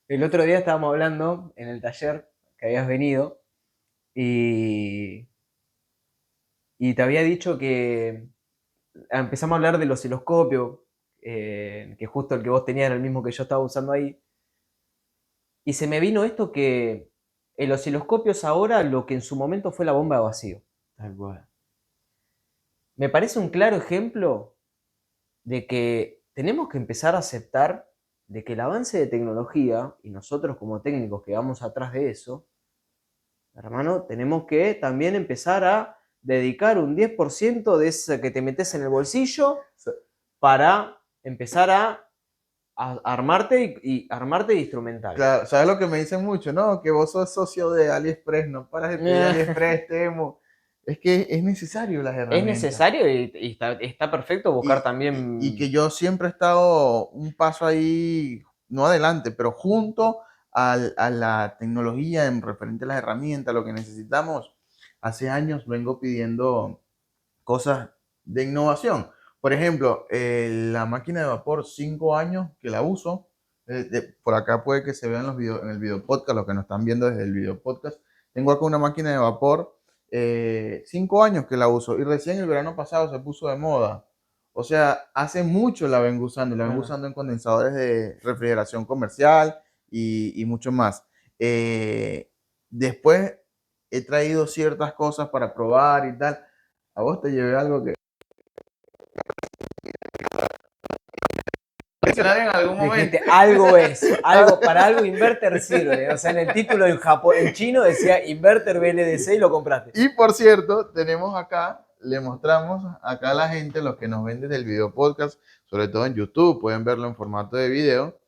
El otro día estábamos hablando en el taller que habías venido y te había dicho que empezamos a hablar del osciloscopio, que justo el que vos tenías era el mismo que yo estaba usando ahí. Y se me vino esto que el osciloscopio es ahora lo que en su momento fue la bomba de vacío. Tal cual. Me parece un claro ejemplo de que tenemos que empezar a aceptar de que el avance de tecnología, y nosotros como técnicos que vamos atrás de eso, hermano, tenemos que también empezar a dedicar un 10% de ese que te metes en el bolsillo para empezar a armarte de instrumental. Claro, ¿sabes lo que me dicen mucho? No, que vos sos socio de AliExpress, no paras de pedir AliExpress, Temu. Es que es necesario las Es herramientas. necesario y está perfecto buscar Y también. que yo siempre he estado un paso ahí, no adelante, pero junto a la tecnología en referente a las herramientas, lo que necesitamos. Hace años vengo pidiendo cosas de innovación. Por ejemplo, la máquina de vapor, 5 años que la uso. Por acá puede que se vean los videos en el video podcast, los que nos están viendo desde el video podcast. Tengo acá una máquina de vapor, 5 años que la uso y recién el verano pasado se puso de moda. O sea, hace mucho la vengo usando, la vengo Claro. usando en condensadores de refrigeración comercial y mucho más. Después he traído ciertas cosas para probar y tal. A vos te llevé algo que mencionar en algún momento. Dijiste, algo es, algo, para algo inverter sirve. O sea, en el título en chino decía inverter BLDC y lo compraste. Y por cierto, tenemos acá, le mostramos acá a la gente, los que nos ven desde el video podcast, sobre todo en YouTube, pueden verlo en formato de video.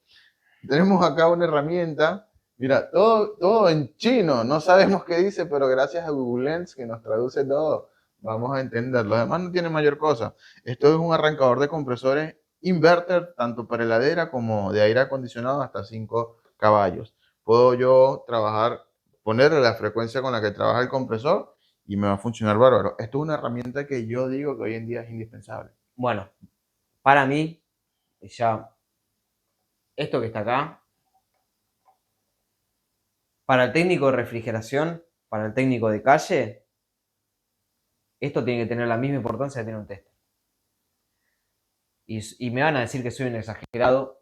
Tenemos acá una herramienta, mira, todo en chino, no sabemos qué dice, pero gracias a Google Lens que nos traduce todo, vamos a entenderlo. Además no tiene mayor cosa. Esto es un arrancador de compresores inverter, tanto para heladera como de aire acondicionado hasta 5 caballos. Puedo yo trabajar, ponerle la frecuencia con la que trabaja el compresor y me va a funcionar bárbaro. Esto es una herramienta que yo digo que hoy en día es indispensable. Bueno, para mí, ya, esto que está acá, para el técnico de refrigeración, para el técnico de calle, esto tiene que tener la misma importancia que tiene un tester. Y me van a decir que soy un exagerado,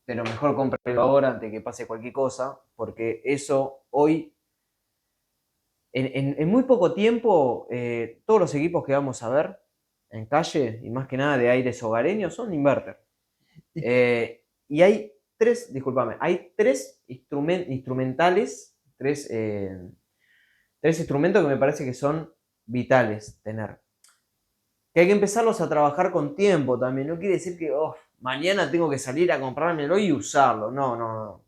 pero mejor cómprelo ahora antes de que pase cualquier cosa, porque eso hoy, en muy poco tiempo, todos los equipos que vamos a ver en calle, y más que nada de aires hogareños, son inverter. Y hay tres instrumentales, tres instrumentos que me parece que son vitales tener. Que hay que empezarlos a trabajar con tiempo también. No quiere decir que mañana tengo que salir a comprármelo y usarlo. No, no, no.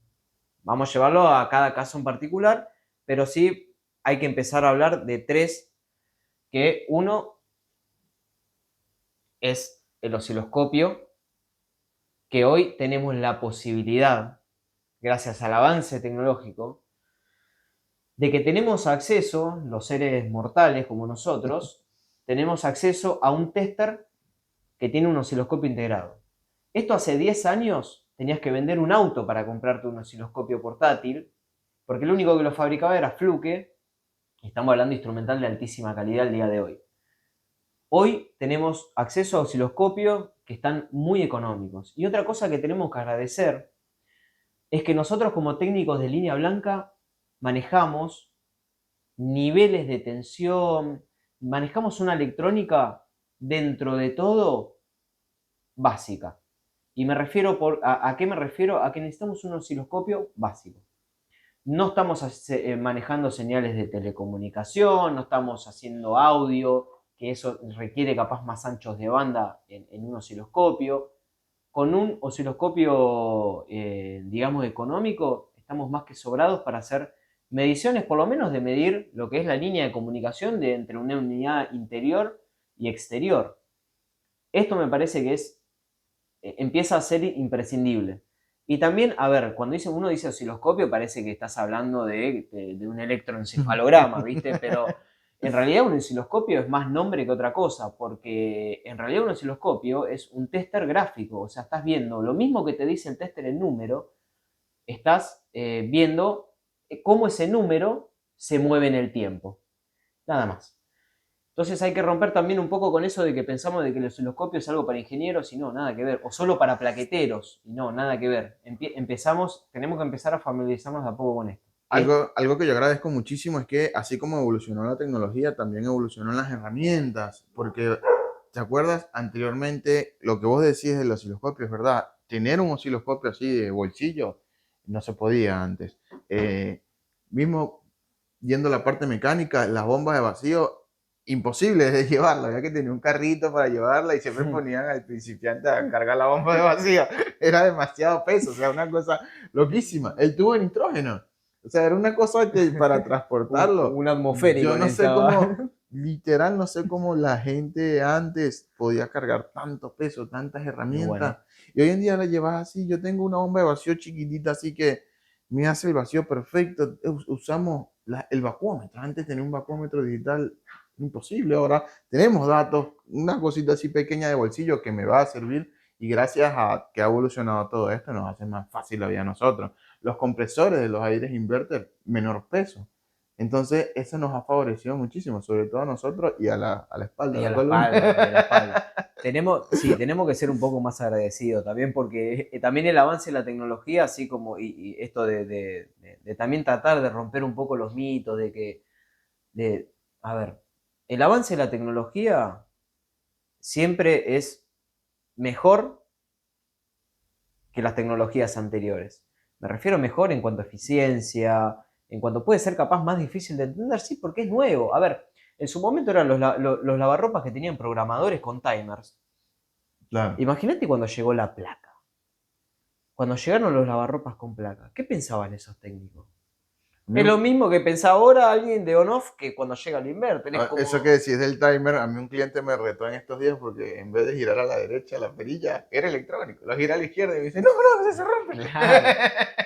Vamos a llevarlo a cada caso en particular, pero sí hay que empezar a hablar de tres, que uno es el osciloscopio, que hoy tenemos la posibilidad, gracias al avance tecnológico, de que tenemos acceso, los seres mortales como nosotros, tenemos acceso a un tester que tiene un osciloscopio integrado. Esto hace 10 años tenías que vender un auto para comprarte un osciloscopio portátil, porque lo único que lo fabricaba era Fluke, y estamos hablando de instrumental de altísima calidad el día de hoy. Hoy tenemos acceso a osciloscopios que están muy económicos. Y otra cosa que tenemos que agradecer es que nosotros como técnicos de línea blanca manejamos niveles de tensión, manejamos una electrónica dentro de todo básica. Y me refiero ¿a qué me refiero? A que necesitamos un osciloscopio básico. No estamos manejando señales de telecomunicación, no estamos haciendo audio, que eso requiere capaz más anchos de banda en un osciloscopio. Con un osciloscopio, digamos, económico, estamos más que sobrados para hacer mediciones, por lo menos de medir lo que es la línea de comunicación entre una unidad interior y exterior. Esto me parece que empieza a ser imprescindible. Y también, a ver, cuando uno dice osciloscopio parece que estás hablando de un electroencefalograma, ¿viste? Pero en realidad un osciloscopio es más nombre que otra cosa, porque en realidad un osciloscopio es un tester gráfico, o sea, estás viendo lo mismo que te dice el tester en número, estás viendo cómo ese número se mueve en el tiempo, nada más. Entonces hay que romper también un poco con eso de que pensamos de que el osciloscopio es algo para ingenieros y no, nada que ver. O solo para plaqueteros y no, nada que ver. Tenemos que empezar a familiarizarnos de a poco con esto. Algo que yo agradezco muchísimo es que así como evolucionó la tecnología, también evolucionó las herramientas, porque ¿te acuerdas anteriormente lo que vos decís del osciloscopio? Es verdad, tener un osciloscopio así de bolsillo no se podía antes. Mismo yendo a la parte mecánica, las bombas de vacío, imposible de llevarla, había que tener un carrito para llevarla y siempre ponían al principiante a cargar la bomba de vacío, era demasiado peso, o sea, una cosa loquísima. El tubo de nitrógeno, O sea, era una cosa que para transportarlo. Un atmosférico Yo no sé necesitaba. cómo, literal, no sé cómo la gente antes podía cargar tanto peso, tantas Y herramientas. bueno, Y hoy en día la llevas así. Yo tengo una bomba de vacío chiquitita, así que me hace el vacío perfecto. Usamos el vacúometro. Antes tenía un vacúometro digital imposible. Ahora tenemos datos, una cosita así pequeña de bolsillo que me va a servir. Y gracias a que ha evolucionado todo esto, nos hace más fácil la vida a nosotros. Los compresores de los aires inverter, menor peso. Entonces, eso nos ha favorecido muchísimo, sobre todo a nosotros y a la espalda, y a a la la columna. espalda, y a la espalda. Sí, tenemos que ser un poco más agradecidos también porque también el avance de la tecnología, así como y esto de también tratar de romper un poco los mitos a ver, el avance de la tecnología siempre es mejor que las tecnologías anteriores. Me refiero mejor en cuanto a eficiencia, en cuanto puede ser capaz más difícil de entender, sí, porque es nuevo. A ver, en su momento eran los lavarropas que tenían programadores con timers. Claro. Imagínate cuando llegó la placa. Cuando llegaron los lavarropas con placa. ¿Qué pensaban esos técnicos? Es lo mismo que pensaba ahora alguien de on-off que cuando llega el inverter. Es Eso que como. decís del timer, a mí un cliente me retó en estos días porque en vez de girar a la derecha la perilla, era electrónico. Lo gira a la izquierda y me dice, no, no, se rompe. Claro.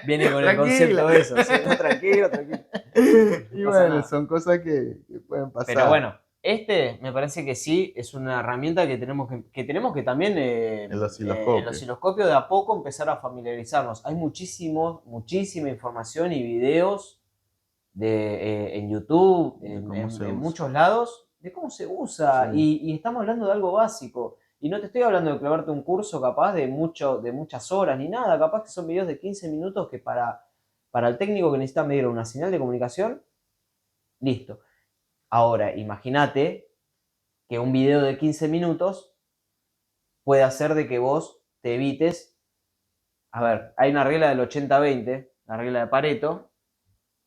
Viene con el Tranquila. concepto de eso. ¿Sí? No, tranquilo, tranquilo. No Y pasa bueno, nada. son cosas que pueden Pero pasar. bueno, me parece que sí es una herramienta que tenemos que también El el osciloscopio. osciloscopio de a poco empezar a familiarizarnos. Hay muchísima información y videos en YouTube, De en, cómo se en- en usa. muchos lados, de cómo se usa. Sí. Y estamos hablando de algo básico. Y no te estoy hablando de clavarte un curso capaz de muchas horas ni nada. Capaz que son videos de 15 minutos que para el técnico que necesita medir una señal de comunicación, listo. Ahora, imagínate que un video de 15 minutos puede hacer de que vos te evites. A ver, hay una regla del 80-20, la regla de Pareto,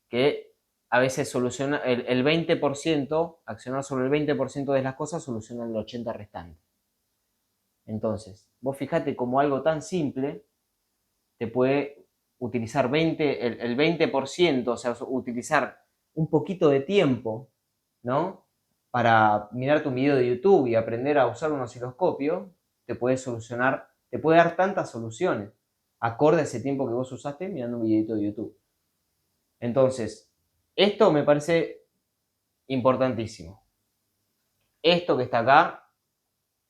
que a veces soluciona el 20%, accionar sobre el 20% de las cosas soluciona el 80% restante. Entonces, vos fijate como algo tan simple te puede utilizar el 20%, o sea, utilizar un poquito de tiempo, ¿no? Para mirar tu video de YouTube y aprender a usar un osciloscopio, te puede dar tantas soluciones, acorde a ese tiempo que vos usaste mirando un videito de YouTube. Entonces, esto me parece importantísimo. Esto que está acá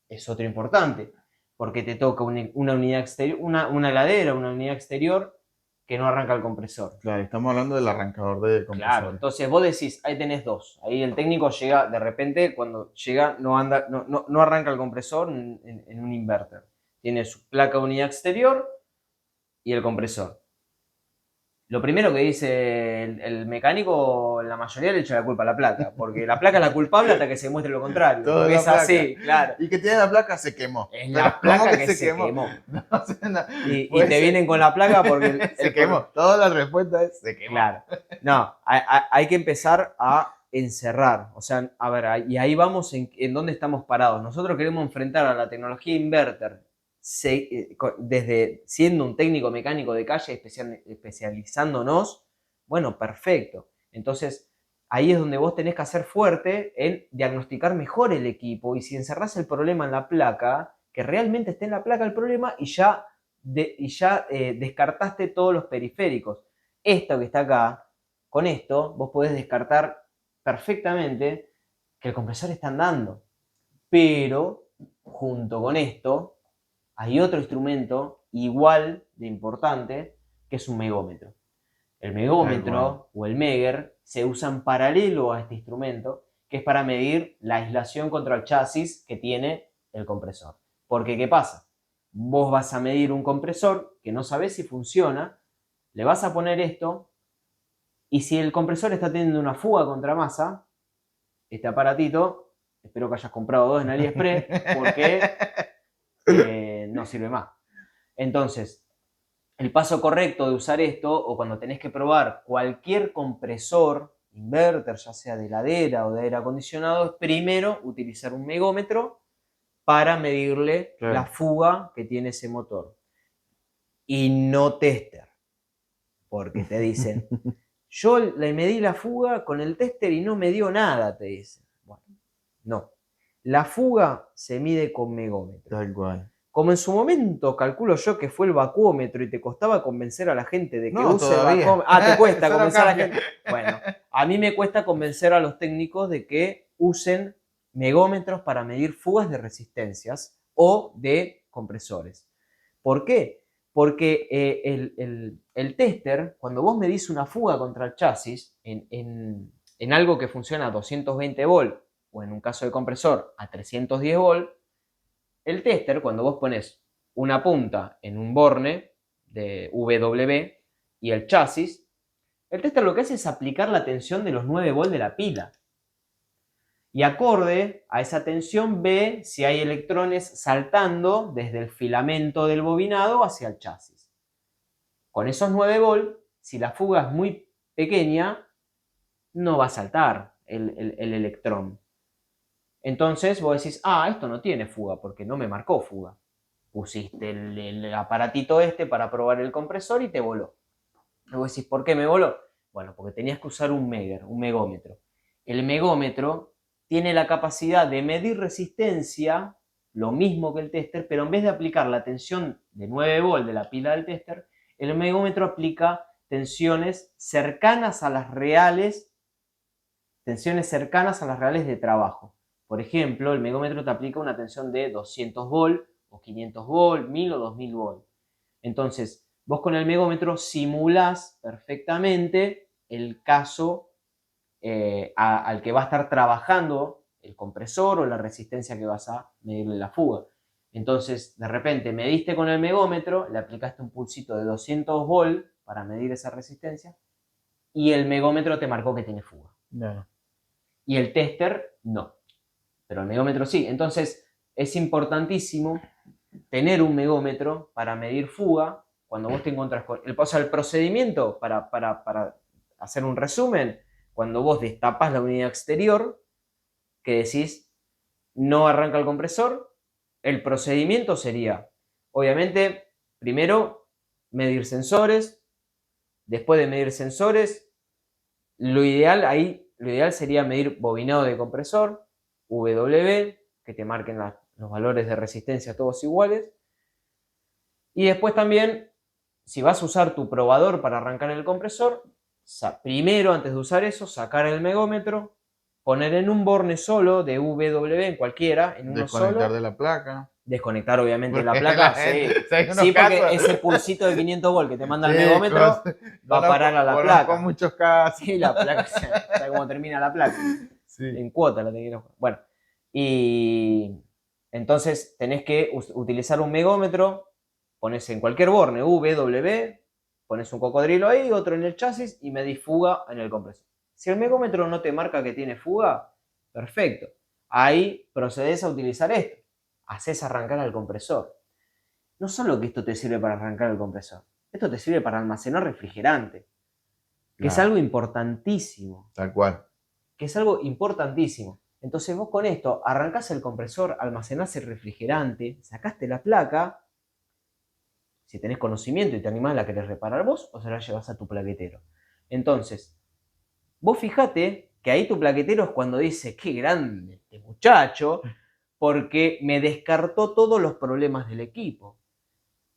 es otro importante, porque te toca una unidad exterior, una heladera, una unidad exterior que no arranca el compresor. Claro, estamos hablando del arrancador de Claro, compresores. entonces vos decís, ahí tenés dos. Ahí el técnico llega, de repente, cuando llega, no arranca el compresor en un inverter. Tiene su placa de unidad exterior y el compresor. Lo primero que dice el mecánico, la mayoría le echa la culpa a la placa, porque la placa es la culpable hasta que se muestre lo contrario, Toda porque la es placa. así, claro. ¿Y que tiene la placa? Se quemó. Es Pero la ¿cómo placa que que se se quemó? quemó. No, o sea, no, Y puede te ser. vienen con la placa porque Se quemó. Toda la respuesta es se quemó. Claro. No, hay que empezar a encerrar. O sea, a ver, y ahí vamos en dónde estamos parados. Nosotros queremos enfrentar a la tecnología inverter desde siendo un técnico mecánico de calle, especializándonos. Bueno, perfecto. Entonces, ahí es donde vos tenés que hacer fuerte en diagnosticar mejor el equipo y si encerrás el problema en la placa, que realmente esté en la placa el problema y ya, descartaste todos los periféricos. Esto que está acá, con esto, vos podés descartar perfectamente que el compresor está andando. Pero, junto con esto, hay otro instrumento igual de importante, que es un megómetro. El Tal cual. megómetro o el Meger se usa en paralelo a este instrumento, que es para medir la aislación contra el chasis que tiene el compresor. Porque, ¿qué pasa? Vos vas a medir un compresor que no sabés si funciona, le vas a poner esto, y si el compresor está teniendo una fuga contra masa, este aparatito, espero que hayas comprado dos en AliExpress, porque no sirve más. Entonces, el paso correcto de usar esto, o cuando tenés que probar cualquier compresor, inverter, ya sea de heladera o de aire acondicionado, es primero utilizar un megómetro para medirle la Claro. fuga que tiene ese motor. Y no tester, porque te dicen, yo le medí la fuga con el tester y no me dio nada, te dice. Bueno, no. La fuga se mide con megómetro. Tal cual. Como en su momento calculo yo que fue el vacuómetro y te costaba convencer a la gente de que No, use el todavía. vacuómetro. Ah, te cuesta Eso no convencer a la cambia. gente. Bueno, a mí me cuesta convencer a los técnicos de que usen megómetros para medir fugas de resistencias o de compresores. ¿Por qué? Porque el tester, cuando vos medís una fuga contra el chasis en algo que funciona a 220 volt o en un caso de compresor a 310 volt, el tester, cuando vos pones una punta en un borne de W y el chasis, el tester lo que hace es aplicar la tensión de los 9 volt de la pila. Y acorde a esa tensión ve si hay electrones saltando desde el filamento del bobinado hacia el chasis. Con esos 9 volt, si la fuga es muy pequeña, no va a saltar el electrón. Entonces vos decís, esto no tiene fuga porque no me marcó fuga. Pusiste el aparatito este para probar el compresor y te voló. Y vos decís, ¿por qué me voló? Bueno, porque tenías que usar un megómetro. El megómetro tiene la capacidad de medir resistencia, lo mismo que el tester, pero en vez de aplicar la tensión de 9 volt de la pila del tester, el megómetro aplica tensiones cercanas a las reales de trabajo. Por ejemplo, el megómetro te aplica una tensión de 200 volt o 500 volt, 1000 o 2000 volt. Entonces, vos con el megómetro simulás perfectamente el caso al que va a estar trabajando el compresor o la resistencia que vas a medirle la fuga. Entonces, de repente mediste con el megómetro, le aplicaste un pulsito de 200 volt para medir esa resistencia y el megómetro te marcó que tiene fuga. No. Y el tester no, pero el megómetro sí. Entonces es importantísimo tener un megómetro para medir fuga cuando vos te encontrás con... O sea, el procedimiento, para hacer un resumen, cuando vos destapás la unidad exterior, que decís no arranca el compresor, el procedimiento sería, obviamente, primero medir sensores, después de medir sensores, lo ideal sería medir bobinado de compresor, W, que te marquen los valores de resistencia todos iguales. Y después también, si vas a usar tu probador para arrancar el compresor, primero, antes de usar eso, sacar el megómetro, poner en un borne solo de W en cualquiera, en uno Desconectar solo. de la placa. Desconectar obviamente Porque la placa, sí, porque ese pulsito de 500 volt que te manda el megómetro va a parar a la placa. Conozco muchos casos. Sí, la placa, ¿sabes cómo termina la placa? Sí. En cuota la tenés que... Bueno, y entonces tenés que utilizar un megómetro, pones en cualquier borne, W, pones un cocodrilo ahí, otro en el chasis y medís fuga en el compresor. Si el megómetro no te marca que tiene fuga, perfecto. Ahí procedes a utilizar esto. Haces arrancar al compresor. No solo que esto te sirve para arrancar el compresor, esto te sirve para almacenar refrigerante, que es algo importantísimo. Tal cual. Que es algo importantísimo. Entonces vos con esto arrancás el compresor, almacenás el refrigerante, sacaste la placa, si tenés conocimiento y te animás, la querés reparar vos o se la llevas a tu plaquetero. Entonces, vos fijate que ahí tu plaquetero es cuando dice, qué grande este muchacho, porque me descartó todos los problemas del equipo.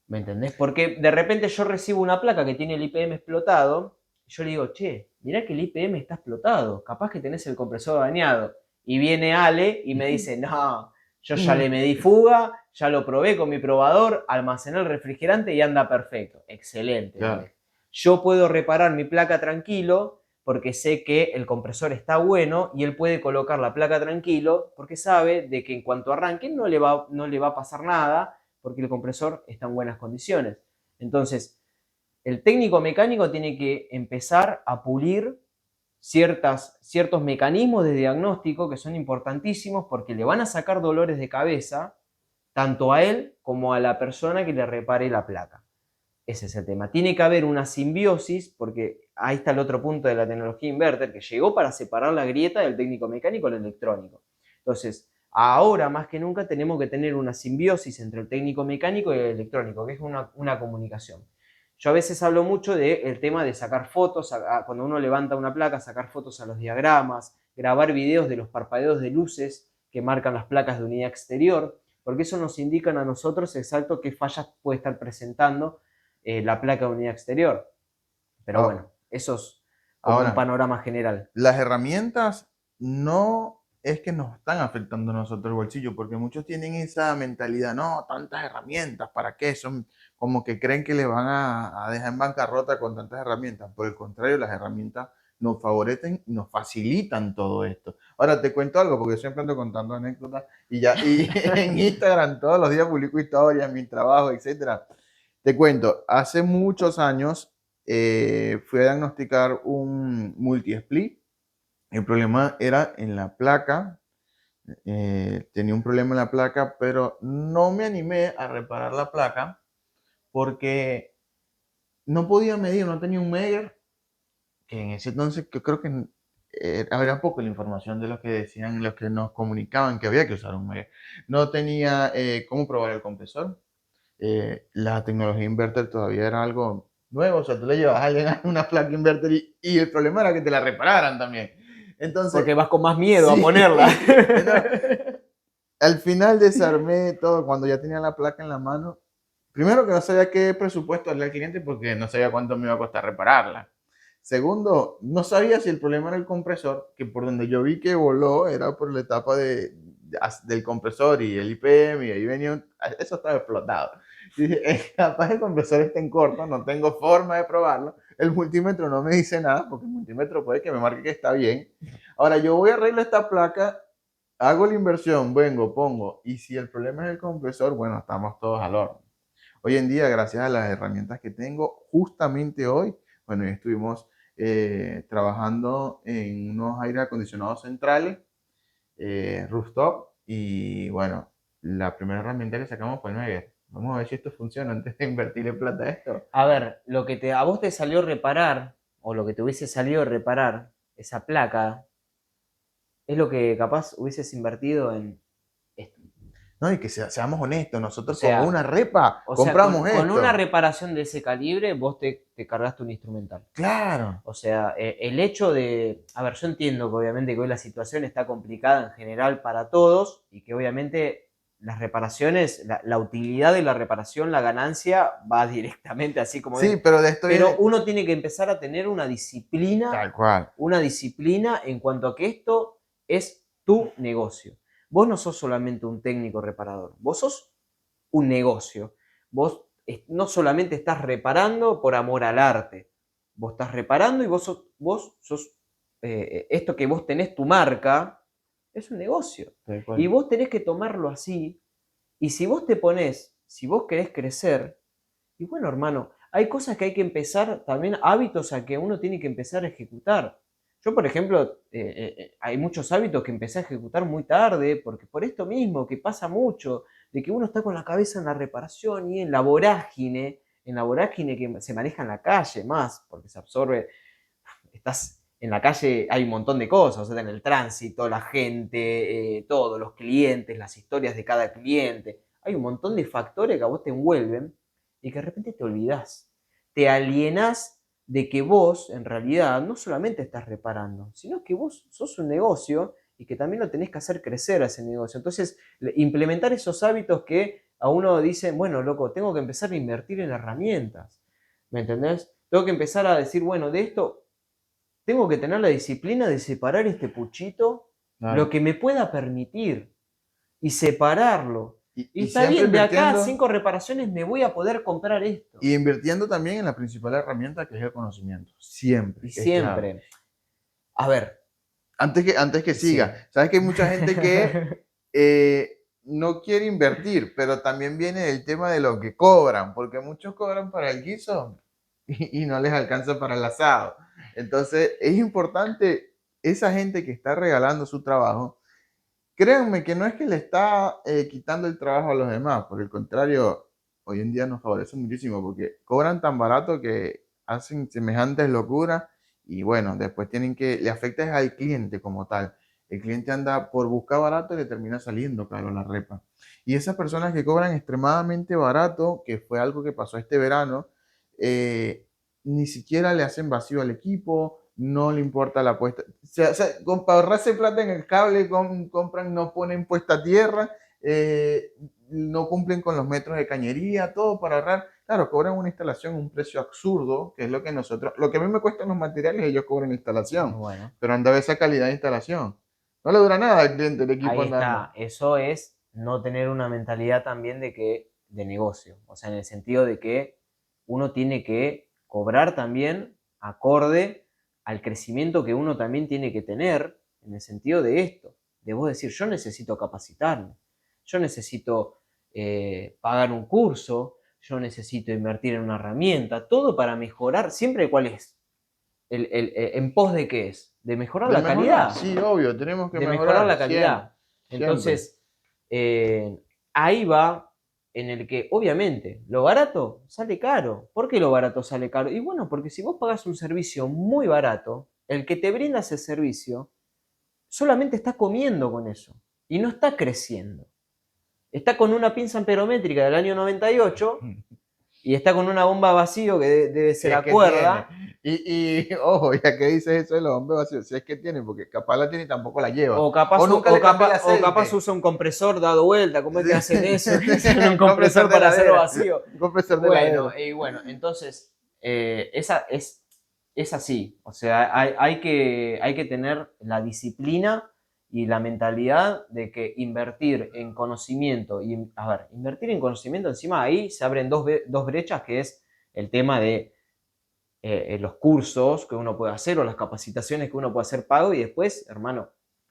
¿Me entendés? Porque de repente yo recibo una placa que tiene el IPM explotado, y yo le digo, che, mirá que el IPM está explotado, capaz que tenés el compresor dañado. Y viene Ale y me dice, no, yo ya le medí fuga, ya lo probé con mi probador, almacené el refrigerante y anda perfecto. Excelente. Claro. Yo puedo reparar mi placa tranquilo porque sé que el compresor está bueno y él puede colocar la placa tranquilo porque sabe de que en cuanto arranque no le va a pasar nada porque el compresor está en buenas condiciones. Entonces, el técnico mecánico tiene que empezar a pulir ciertos mecanismos de diagnóstico que son importantísimos porque le van a sacar dolores de cabeza tanto a él como a la persona que le repare la placa. Ese es el tema. Tiene que haber una simbiosis, porque ahí está el otro punto de la tecnología inverter, que llegó para separar la grieta del técnico mecánico al electrónico. Entonces, ahora más que nunca tenemos que tener una simbiosis entre el técnico mecánico y el electrónico, que es una comunicación. Yo a veces hablo mucho del tema de sacar fotos, cuando uno levanta una placa, sacar fotos a los diagramas, grabar videos de los parpadeos de luces que marcan las placas de unidad exterior, porque eso nos indica a nosotros exacto qué fallas puede estar presentando la placa de unidad exterior. Pero Ah, bueno, eso es como un ahora, panorama general. las herramientas no es que nos están afectando a nosotros el bolsillo, porque muchos tienen esa mentalidad, no, tantas herramientas, ¿para qué? Son como que creen que le van a dejar en bancarrota con tantas herramientas. Por el contrario, las herramientas nos favorecen y nos facilitan todo esto. Ahora te cuento algo, porque yo siempre ando contando anécdotas y en Instagram todos los días publico historias, mi trabajo, etcétera. Te cuento, hace muchos años fui a diagnosticar un multi-split. El problema era en la placa, tenía un problema en la placa, pero no me animé a reparar la placa porque no podía medir, no tenía un Megger, que en ese entonces yo creo que había poco la información de lo que decían, los que nos comunicaban que había que usar un Megger. No tenía cómo probar el compresor. La tecnología inverter todavía era algo nuevo, o sea, tú le llevas a alguien a una placa inverter y el problema era que te la repararan también. Entonces, Porque vas con más miedo a sí, ponerla. no, al final desarmé todo cuando ya tenía la placa en la mano. Primero que no sabía qué presupuesto darle al cliente porque no sabía cuánto me iba a costar repararla. Segundo, no sabía si el problema era el compresor, que por donde yo vi que voló era por la etapa del compresor y el IPM y ahí venía, eso estaba explotado. Y dije, capaz el compresor está en corto, no tengo forma de probarlo. El multímetro no me dice nada porque el multímetro puede que me marque que está bien. Ahora yo voy a arreglar esta placa, hago la inversión, vengo, pongo, y si el problema es el compresor, bueno, estamos todos al horno. Hoy en día, gracias a las herramientas que tengo, justamente hoy, bueno, ya estuvimos trabajando en unos aire acondicionados centrales, rooftop, y bueno, la primera herramienta que sacamos fue el Megger. Vamos a ver si esto funciona antes de invertirle plata a esto. A ver, lo que a vos te salió reparar, o lo que te hubiese salido reparar, esa placa, es lo que capaz hubieses invertido en esto. No, y que seamos honestos, O nosotros con sea, una repa o sea, compramos con una esto. reparación de ese calibre, vos te cargaste un instrumental. Claro. O sea, el hecho de, a ver, yo entiendo que obviamente que hoy la situación está complicada en general para todos y que obviamente las reparaciones, la utilidad de la reparación, la ganancia va directamente así como Sí, es. pero de esto Pero viene uno tiene que empezar a tener tal cual. una disciplina en cuanto a que esto es tu negocio. Vos no sos solamente un técnico reparador, vos sos un negocio. Vos no solamente estás reparando por amor al arte, vos estás reparando y vos sos esto que vos tenés, tu marca, es un negocio. Tal Y cual. vos tenés que tomarlo así. Y si vos te ponés, si vos querés crecer, y bueno, hermano, hay cosas que hay que empezar, también hábitos a que uno tiene que empezar a ejecutar. Yo, por ejemplo, hay muchos hábitos que empecé a ejecutar muy tarde, porque por esto mismo, que pasa mucho, de que uno está con la cabeza en la reparación y en la vorágine que se maneja en la calle más, porque se absorbe, estás en la calle, hay un montón de cosas, o sea, en el tránsito, la gente, todos los clientes, las historias de cada cliente, hay un montón de factores que a vos te envuelven y que de repente te olvidás, te alienás de que vos en realidad no solamente estás reparando, sino que vos sos un negocio y que también lo tenés que hacer crecer a ese negocio. Entonces, implementar esos hábitos que a uno dice, bueno, loco, tengo que empezar a invertir en herramientas, ¿me entendés? Tengo que empezar a decir, bueno, de esto tengo que tener la disciplina de separar este puchito, lo Claro. que me pueda permitir, y separarlo. Y Y está siempre bien, de acá a invirtiendo 5 reparaciones me voy a poder comprar esto. y invirtiendo también en la principal herramienta que es el conocimiento. Siempre, Y es clave. siempre, a ver, Antes que siga, sí. sabes que hay mucha gente que no quiere invertir, pero también viene el tema de lo que cobran, porque muchos cobran para el guiso y no les alcanza para el asado. Entonces, es importante esa gente que está regalando su trabajo. Créanme que no es que le está quitando el trabajo a los demás, por el contrario, hoy en día nos favorece muchísimo porque cobran tan barato que hacen semejantes locuras y bueno, después le afecta al cliente como tal. El cliente anda por buscar barato y le termina saliendo caro la repa. Y esas personas que cobran extremadamente barato, que fue algo que pasó este verano, ni siquiera le hacen vacío al equipo, no le importa la puesta. Para ahorrarse plata en el cable, compran, no ponen puesta a tierra, no cumplen con los metros de cañería, todo para ahorrar. Claro, cobran una instalación un precio absurdo, que es lo que nosotros, lo que a mí me cuestan los materiales, ellos cobran instalación, Bueno, pero anda a ver esa calidad de instalación. No le dura nada al cliente el equipo ahí andando. está. Eso es no tener una mentalidad también de negocio. O sea, en el sentido de que uno tiene que cobrar también acorde al crecimiento que uno también tiene que tener, en el sentido de esto, de vos decir, yo necesito capacitarme, yo necesito pagar un curso, yo necesito invertir en una herramienta, todo para mejorar, siempre cuál es, en pos de qué es, de mejorar De la mejorar, calidad, sí, obvio, tenemos que de mejorar mejorar, la siempre, calidad. siempre. Entonces, ahí va en el que, obviamente, lo barato sale caro. ¿Por qué lo barato sale caro? Y bueno, porque si vos pagás un servicio muy barato, el que te brinda ese servicio solamente está comiendo con eso y no está creciendo. Está con una pinza amperométrica del año 98 y está con una bomba vacío que debe Si ser es a que tiene. cuerda. Ojo, ya que dices eso de los hombres vacíos, si es que tiene, porque capaz la tiene y tampoco la lleva. O capaz, O nunca le cambia el o capaz aceite. usa un compresor dado vuelta. ¿Cómo es que hacen eso? Que usan un Compresor compresor de para hacerlo heladera. vacío. Compresor de Bueno, heladera. y bueno, entonces, es así. O sea, hay que tener la disciplina y la mentalidad de que invertir en conocimiento, y a ver, invertir en conocimiento encima ahí se abren dos brechas, que es el tema de los cursos que uno puede hacer o las capacitaciones que uno puede hacer pago y después, hermano,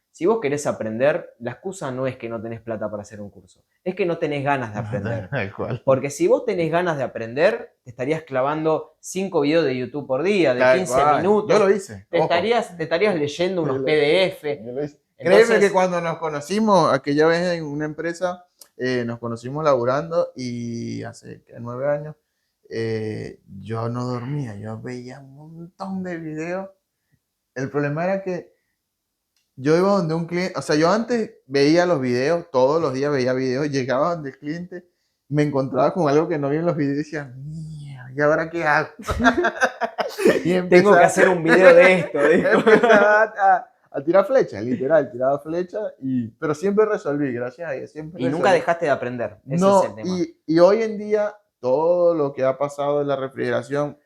si vos querés aprender, la excusa no es que no tenés plata para hacer un curso, es que no tenés ganas de aprender. Tal cual. Porque si vos tenés ganas de aprender, te estarías clavando 5 videos de YouTube por día, de Tal 15 cual. Yo minutos, lo hice, ojo. te estarías leyendo Yo unos lo, PDF. yo lo hice. Créeme que Entonces, cuando nos conocimos, aquella vez en una empresa, nos conocimos laburando y hace 9 años, yo no dormía, yo veía un montón de videos. El problema era que yo iba donde un cliente, o sea, yo antes veía los videos, todos los días veía videos, llegaba donde el cliente, me encontraba con algo que no vi en los videos y decía, mía, ¿y ahora qué hago? Y tengo que empezaba, hacer un video de esto, dijo. empezaba a tirar flechas, literal, tiraba flechas, pero siempre resolví, gracias a Dios, siempre Y nunca resolví. dejaste de aprender, ese es el No, tema. y hoy en día, todo lo que ha pasado en la refrigeración,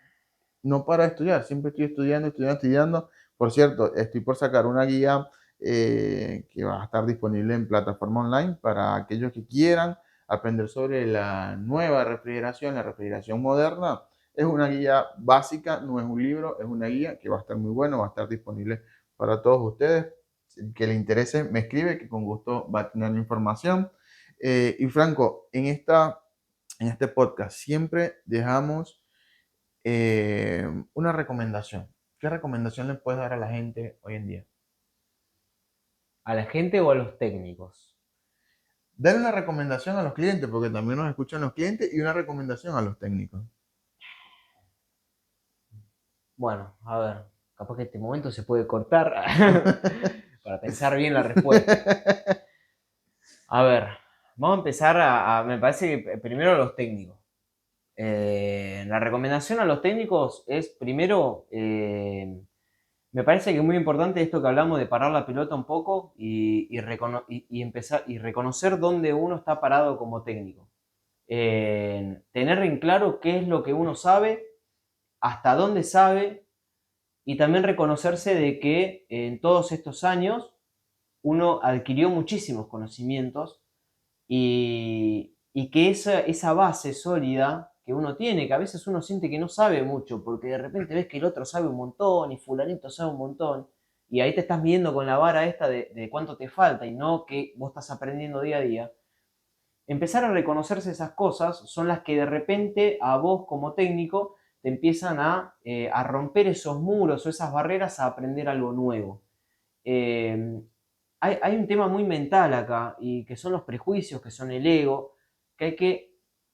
no para de estudiar, siempre estoy estudiando, estudiando, estudiando. Por cierto, estoy por sacar una guía que va a estar disponible en plataforma online para aquellos que quieran aprender sobre la nueva refrigeración, la refrigeración moderna. Es una guía básica, no es un libro, es una guía que va a estar muy bueno, va a estar disponible para todos ustedes. El que le interese, me escribe, que con gusto va a tener la información. Y Franco, en este podcast siempre dejamos una recomendación. ¿Qué recomendación le puedes dar a la gente hoy en día? ¿A la gente o a los técnicos? Dar una recomendación a los clientes, porque también nos escuchan los clientes, y una recomendación a los técnicos. Bueno, a ver, capaz que este momento se puede cortar para pensar bien la respuesta. A ver, vamos a empezar me parece que primero los técnicos. La recomendación a los técnicos es primero, me parece que es muy importante esto que hablamos de parar la pelota un poco y empezar y reconocer dónde uno está parado como técnico. Tener en claro qué es lo que uno sabe, hasta dónde sabe y también reconocerse de que en todos estos años uno adquirió muchísimos conocimientos y que esa base sólida que uno tiene, que a veces uno siente que no sabe mucho, porque de repente ves que el otro sabe un montón y fulanito sabe un montón, y ahí te estás midiendo con la vara esta de cuánto te falta y no que vos estás aprendiendo día a día. Empezar a reconocerse esas cosas son las que de repente a vos como técnico te empiezan a romper esos muros o esas barreras a aprender algo nuevo. Eh, hay un tema muy mental acá y que son los prejuicios, que son el ego, que hay que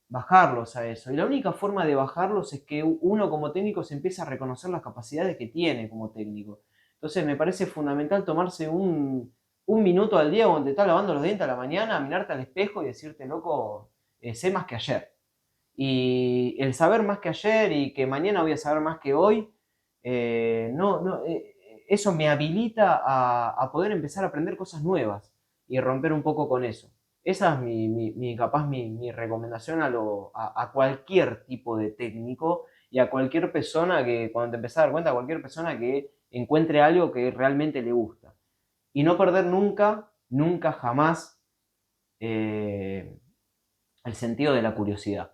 bajarlos a eso. Y la única forma de bajarlos es que uno como técnico se empiece a reconocer las capacidades que tiene como técnico. Entonces me parece fundamental tomarse un minuto al día cuando te estás lavando los dientes a la mañana, mirarte al espejo y decirte, loco, sé más que ayer. Y el saber más que ayer y que mañana voy a saber más que hoy, eso me habilita a poder empezar a aprender cosas nuevas y romper un poco con eso. Esa es mi recomendación a cualquier tipo de técnico y a cualquier persona que, cuando te empezás a dar cuenta, a cualquier persona que encuentre algo que realmente le gusta. Y no perder nunca, nunca jamás el sentido de la curiosidad.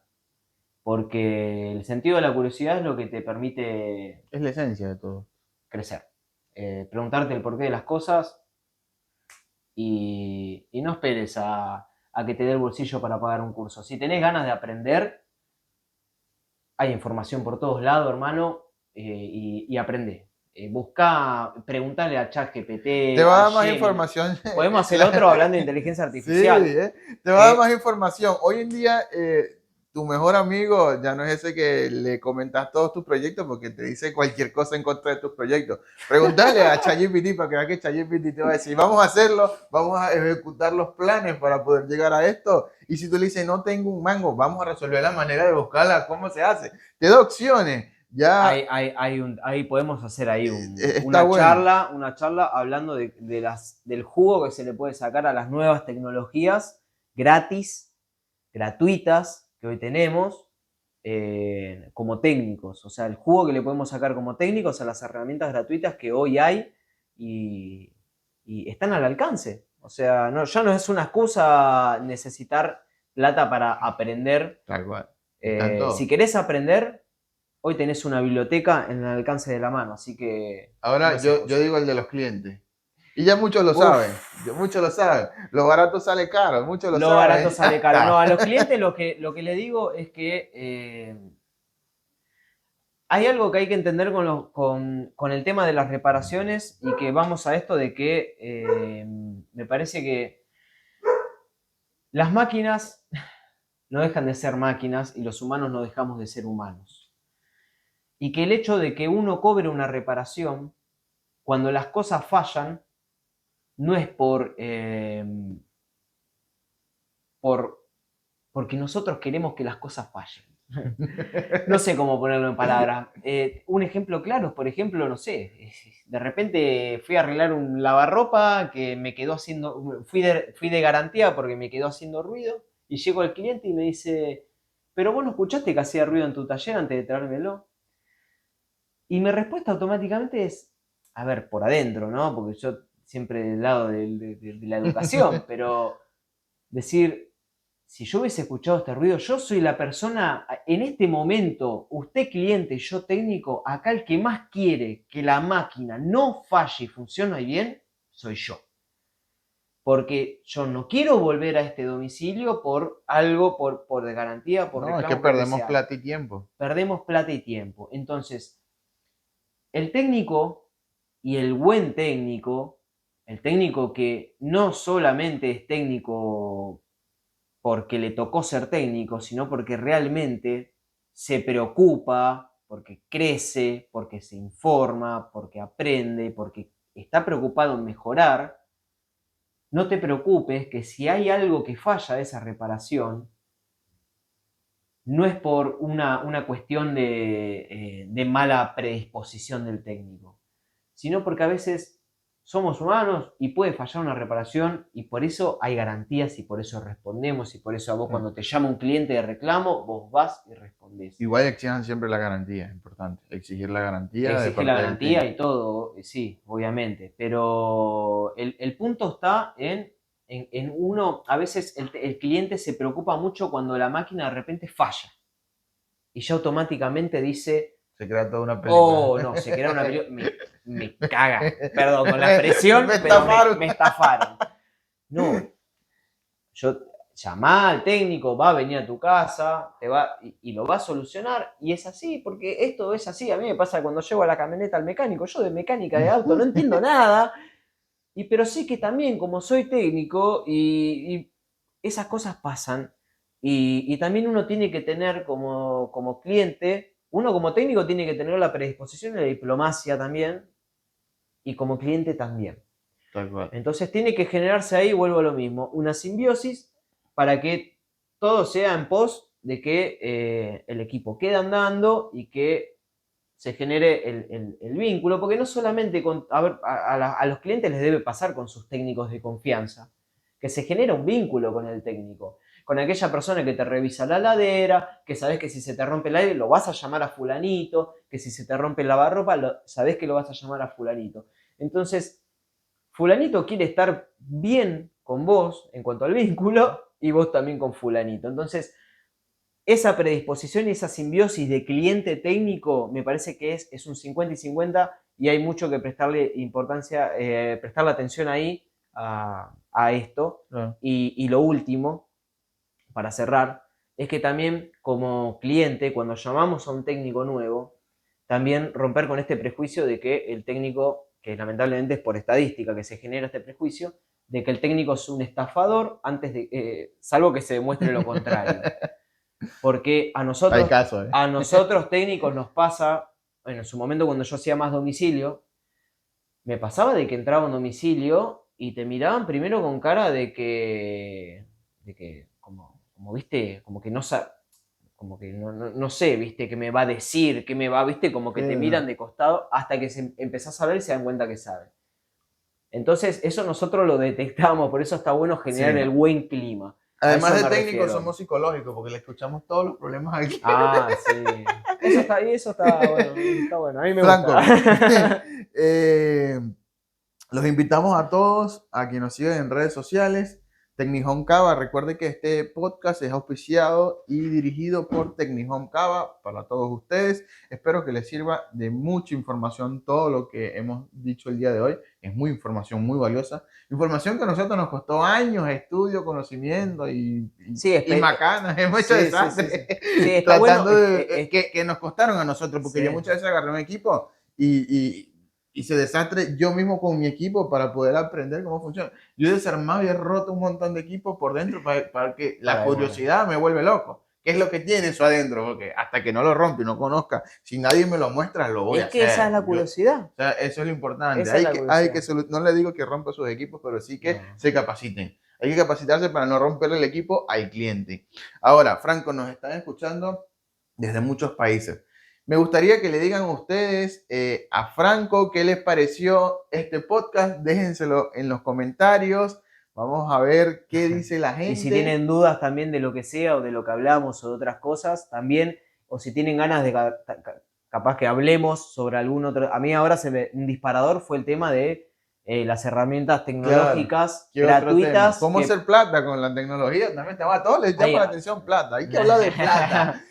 Porque el sentido de la curiosidad es lo que te permite Es la esencia de todo. crecer. Preguntarte el porqué de las cosas y no esperes a que te dé el bolsillo para pagar un curso. Si tenés ganas de aprender, hay información por todos lados, hermano, y aprende. Busca, preguntale a Te ChatGPT, va a a dar más Gemini. información. Podemos hacer Claro. otro hablando de inteligencia Sí, artificial. te va a dar más información. Hoy en día, tu mejor amigo ya no es ese que le comentas todos tus proyectos porque te dice cualquier cosa en contra de tus proyectos. Pregúntale a ChatGPT para que vea que ChatGPT te va a decir, vamos a hacerlo, vamos a ejecutar los planes para poder llegar a esto. Y si tú le dices, no tengo un mango, vamos a resolver la manera de buscarla, cómo se hace. Te da opciones. Ya Ahí podemos hacer ahí está bueno. una charla hablando del jugo que se le puede sacar a las nuevas tecnologías gratis, gratuitas que hoy tenemos como técnicos. O sea, el jugo que le podemos sacar como técnicos a las herramientas gratuitas que hoy hay y, y están al alcance. O sea, ya no es una excusa necesitar plata para aprender. Tal cual. Está en Si todo. querés aprender, hoy tenés una biblioteca en el alcance de la mano, así que no Ahora es yo excusa. digo el de los clientes. Y ya muchos lo saben, Uf, muchos lo saben. Lo barato sale caro, muchos lo lo barato saben. sale caro. No, a los clientes lo que le digo es que hay algo que hay que entender con el tema de las reparaciones y que vamos a esto de que me parece que las máquinas no dejan de ser máquinas y los humanos no dejamos de ser humanos. Y que el hecho de que uno cobre una reparación cuando las cosas fallan no es porque nosotros queremos que las cosas fallen. No sé cómo ponerlo en palabras. Un ejemplo claro es, por ejemplo, no sé, de repente fui a arreglar un lavarropa que me quedó haciendo, fui de garantía porque me quedó haciendo ruido y llego al cliente y me dice, pero vos no escuchaste que hacía ruido en tu taller antes de traérmelo. Y mi respuesta automáticamente es, a ver, por adentro, ¿no? Porque yo siempre del lado de la educación, pero decir, si yo hubiese escuchado este ruido, yo soy la persona, en este momento, usted cliente, yo técnico, acá el que más quiere que la máquina no falle y funcione bien, soy yo. Porque yo no quiero volver a este domicilio por algo, por de garantía, por No, es que reclamo, por lo que perdemos sea. plata y tiempo. Perdemos plata y tiempo. Entonces, el técnico y el técnico que no solamente es técnico porque le tocó ser técnico, sino porque realmente se preocupa, porque crece, porque se informa, porque aprende, porque está preocupado en mejorar, no te preocupes que si hay algo que falla de esa reparación, no es por una cuestión de mala predisposición del técnico, sino porque a veces somos humanos y puede fallar una reparación y por eso hay garantías y por eso respondemos y por eso a vos Mm. cuando te llama un cliente de reclamo, vos vas y respondés. Igual exijan siempre la garantía, es importante. Exigir la garantía de Exigir la parte del garantía técnico. y todo, sí, obviamente, pero el punto está en uno, a veces el cliente se preocupa mucho cuando la máquina de repente falla y ya automáticamente dice, Se crea toda una película. oh, no, se crea una película, me caga, perdón, con la expresión, Me pero estafaron. me estafaron. No, yo llamá al técnico, va a venir a tu casa, te va y lo va a solucionar. Y es así, porque esto es así. A mí me pasa cuando llevo a la camioneta al mecánico. Yo de mecánica de auto no entiendo nada. Pero sí que también, como soy técnico, y esas cosas pasan. Y también uno tiene que tener como cliente, uno como técnico tiene que tener la predisposición y la diplomacia también, y como cliente también. Tal cual. Entonces tiene que generarse ahí, vuelvo a lo mismo, una simbiosis para que todo sea en pos de que el equipo quede andando y que se genere el vínculo, porque no solamente a los clientes les debe pasar con sus técnicos de confianza, que se genera un vínculo con el técnico, con aquella persona que te revisa la ladera, que sabes que si se te rompe el aire lo vas a llamar a fulanito, que si se te rompe el lavarropa sabes que lo vas a llamar a fulanito. Entonces, fulanito quiere estar bien con vos en cuanto al vínculo y vos también con fulanito. Entonces, esa predisposición y esa simbiosis de cliente técnico me parece que es un 50 y 50 y hay mucho que prestarle importancia, prestarle atención ahí a esto. Y lo último, para cerrar, es que también como cliente, cuando llamamos a un técnico nuevo, también romper con este prejuicio de que el técnico, que lamentablemente es por estadística que se genera este prejuicio, de que el técnico es un estafador antes de, salvo que se demuestre lo contrario. Porque Hay casos, a nosotros técnicos nos pasa, bueno, en su momento cuando yo hacía más domicilio, me pasaba de que entraba a un domicilio y te miraban primero con cara de que como viste, como que no como que no sé, viste, qué me va a decir, qué me va, viste, como que te miran de costado hasta que empezás a ver y se dan cuenta que saben. Entonces, eso nosotros lo detectamos, por eso está bueno generar el buen clima. A Además eso de me técnicos, refiero. somos psicológicos porque le escuchamos todos los problemas al cliente. Ah, sí. Eso está bueno, está bueno. A mí me Franco, gusta. los invitamos a todos a que nos sigan en redes sociales. Tecnihome Cava, recuerde que este podcast es auspiciado y dirigido por Tecnihome Cava para todos ustedes. Espero que les sirva de mucha información todo lo que hemos dicho el día de hoy. Es muy información muy valiosa. Información que a nosotros nos costó años, estudio, conocimiento Sí, y macanas. Hemos hecho sí, desastre sí, está bueno. tratando de que nos costaron a nosotros, porque Sí. yo muchas veces agarré un equipo y hice desastre yo mismo con mi equipo para poder aprender cómo funciona. Yo he desarmado y he roto un montón de equipos por dentro para que la curiosidad me vuelve loco. ¿Qué es lo que tiene eso adentro? Porque hasta que no lo rompe y no conozca, si nadie me lo muestra, lo voy a Es que esa es hacer. la curiosidad. O sea, eso es lo importante. Esa es la curiosidad. No le digo que rompa sus equipos, pero sí que No. se capaciten. Hay que capacitarse para no romper el equipo al cliente. Ahora, Franco, nos están escuchando desde muchos países. Me gustaría que le digan ustedes a Franco qué les pareció este podcast. Déjenselo en los comentarios. Vamos a ver qué dice la gente. Y si tienen dudas también de lo que sea o de lo que hablamos o de otras cosas, también, o si tienen ganas de capaz que hablemos sobre algún otro. A mí ahora un disparador fue el tema de las herramientas tecnológicas gratuitas. ¿Cómo hacer plata con la tecnología? También a todos les llama la atención plata. Hay que hablar de plata.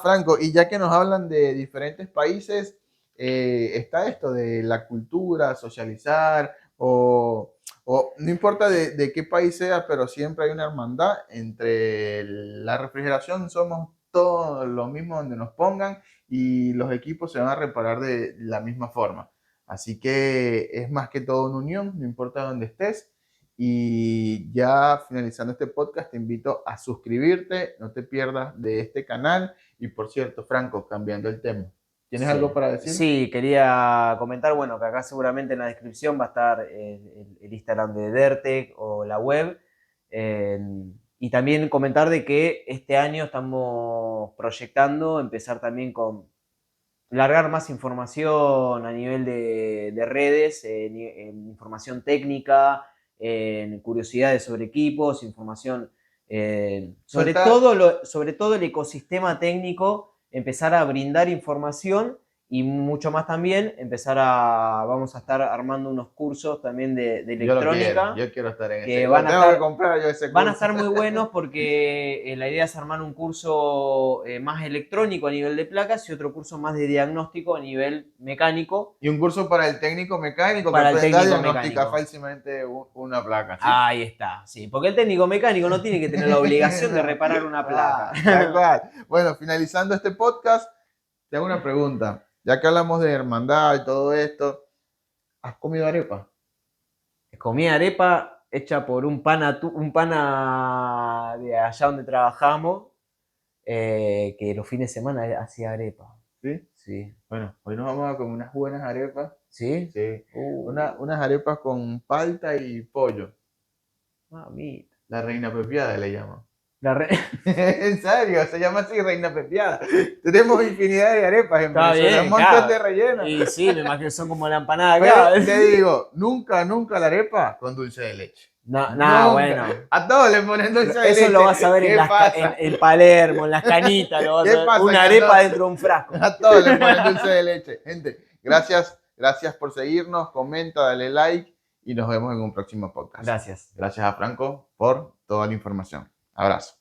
Franco, y ya que nos hablan de diferentes países, está esto de la cultura, socializar, o no importa de qué país sea, pero siempre hay una hermandad entre la refrigeración, somos todos los mismos donde nos pongan y los equipos se van a reparar de la misma forma. Así que es más que todo una unión, no importa dónde estés. Y ya finalizando este podcast, te invito a suscribirte, no te pierdas de este canal. Y por cierto, Franco, cambiando el tema, ¿tienes algo para decir? Sí, quería comentar, bueno, que acá seguramente en la descripción va a estar el Instagram de Dertec o la web. Y también comentar de que este año estamos proyectando empezar también con largar más información a nivel de redes, en información técnica, en curiosidades sobre equipos, información sobre todo el ecosistema técnico, empezar a brindar información y mucho más también, vamos a estar armando unos cursos también de electrónica. Yo quiero estar en que ese. van Lo a tengo estar, que comprar yo ese curso. Van a estar muy buenos porque la idea es armar un curso más electrónico a nivel de placas y otro curso más de diagnóstico a nivel mecánico. Y un curso para el técnico mecánico Para que el aprenda a técnico diagnosticar mecánico. fácilmente una placa. ¿Sí? Ahí está, sí, porque el técnico mecánico no tiene que tener la obligación de reparar una placa. Tal cual. Bueno, finalizando este podcast, te hago una pregunta. Ya que hablamos de hermandad y todo esto, ¿has comido arepa? Comí arepa hecha por un pana de allá donde trabajamos, que los fines de semana hacía arepa. ¿Sí? Sí. Bueno, hoy nos vamos a comer unas buenas arepas. ¿Sí? Sí. Unas arepas con palta y pollo. Mamita. La reina pepiada le llaman. En serio, se llama así Reina Pepiada. Tenemos infinidad de arepas en Está Venezuela, bien, un montón claro. de rellenos. Y sí, me imagino que son como la empanada Pero acá. te digo, nunca, nunca la arepa con dulce de leche. No, Nunca. bueno. A todos le ponen dulce de Eso leche. lo vas a ver ¿Qué pasa? en Palermo, en las canitas, lo vas ¿Qué a ver. pasa? Una Que arepa dentro de un frasco. a todos le ponen dulce de leche. Gente, gracias por seguirnos, comenta, dale like y nos vemos en un próximo podcast. Gracias. Gracias a Franco por toda la información. Abrazo.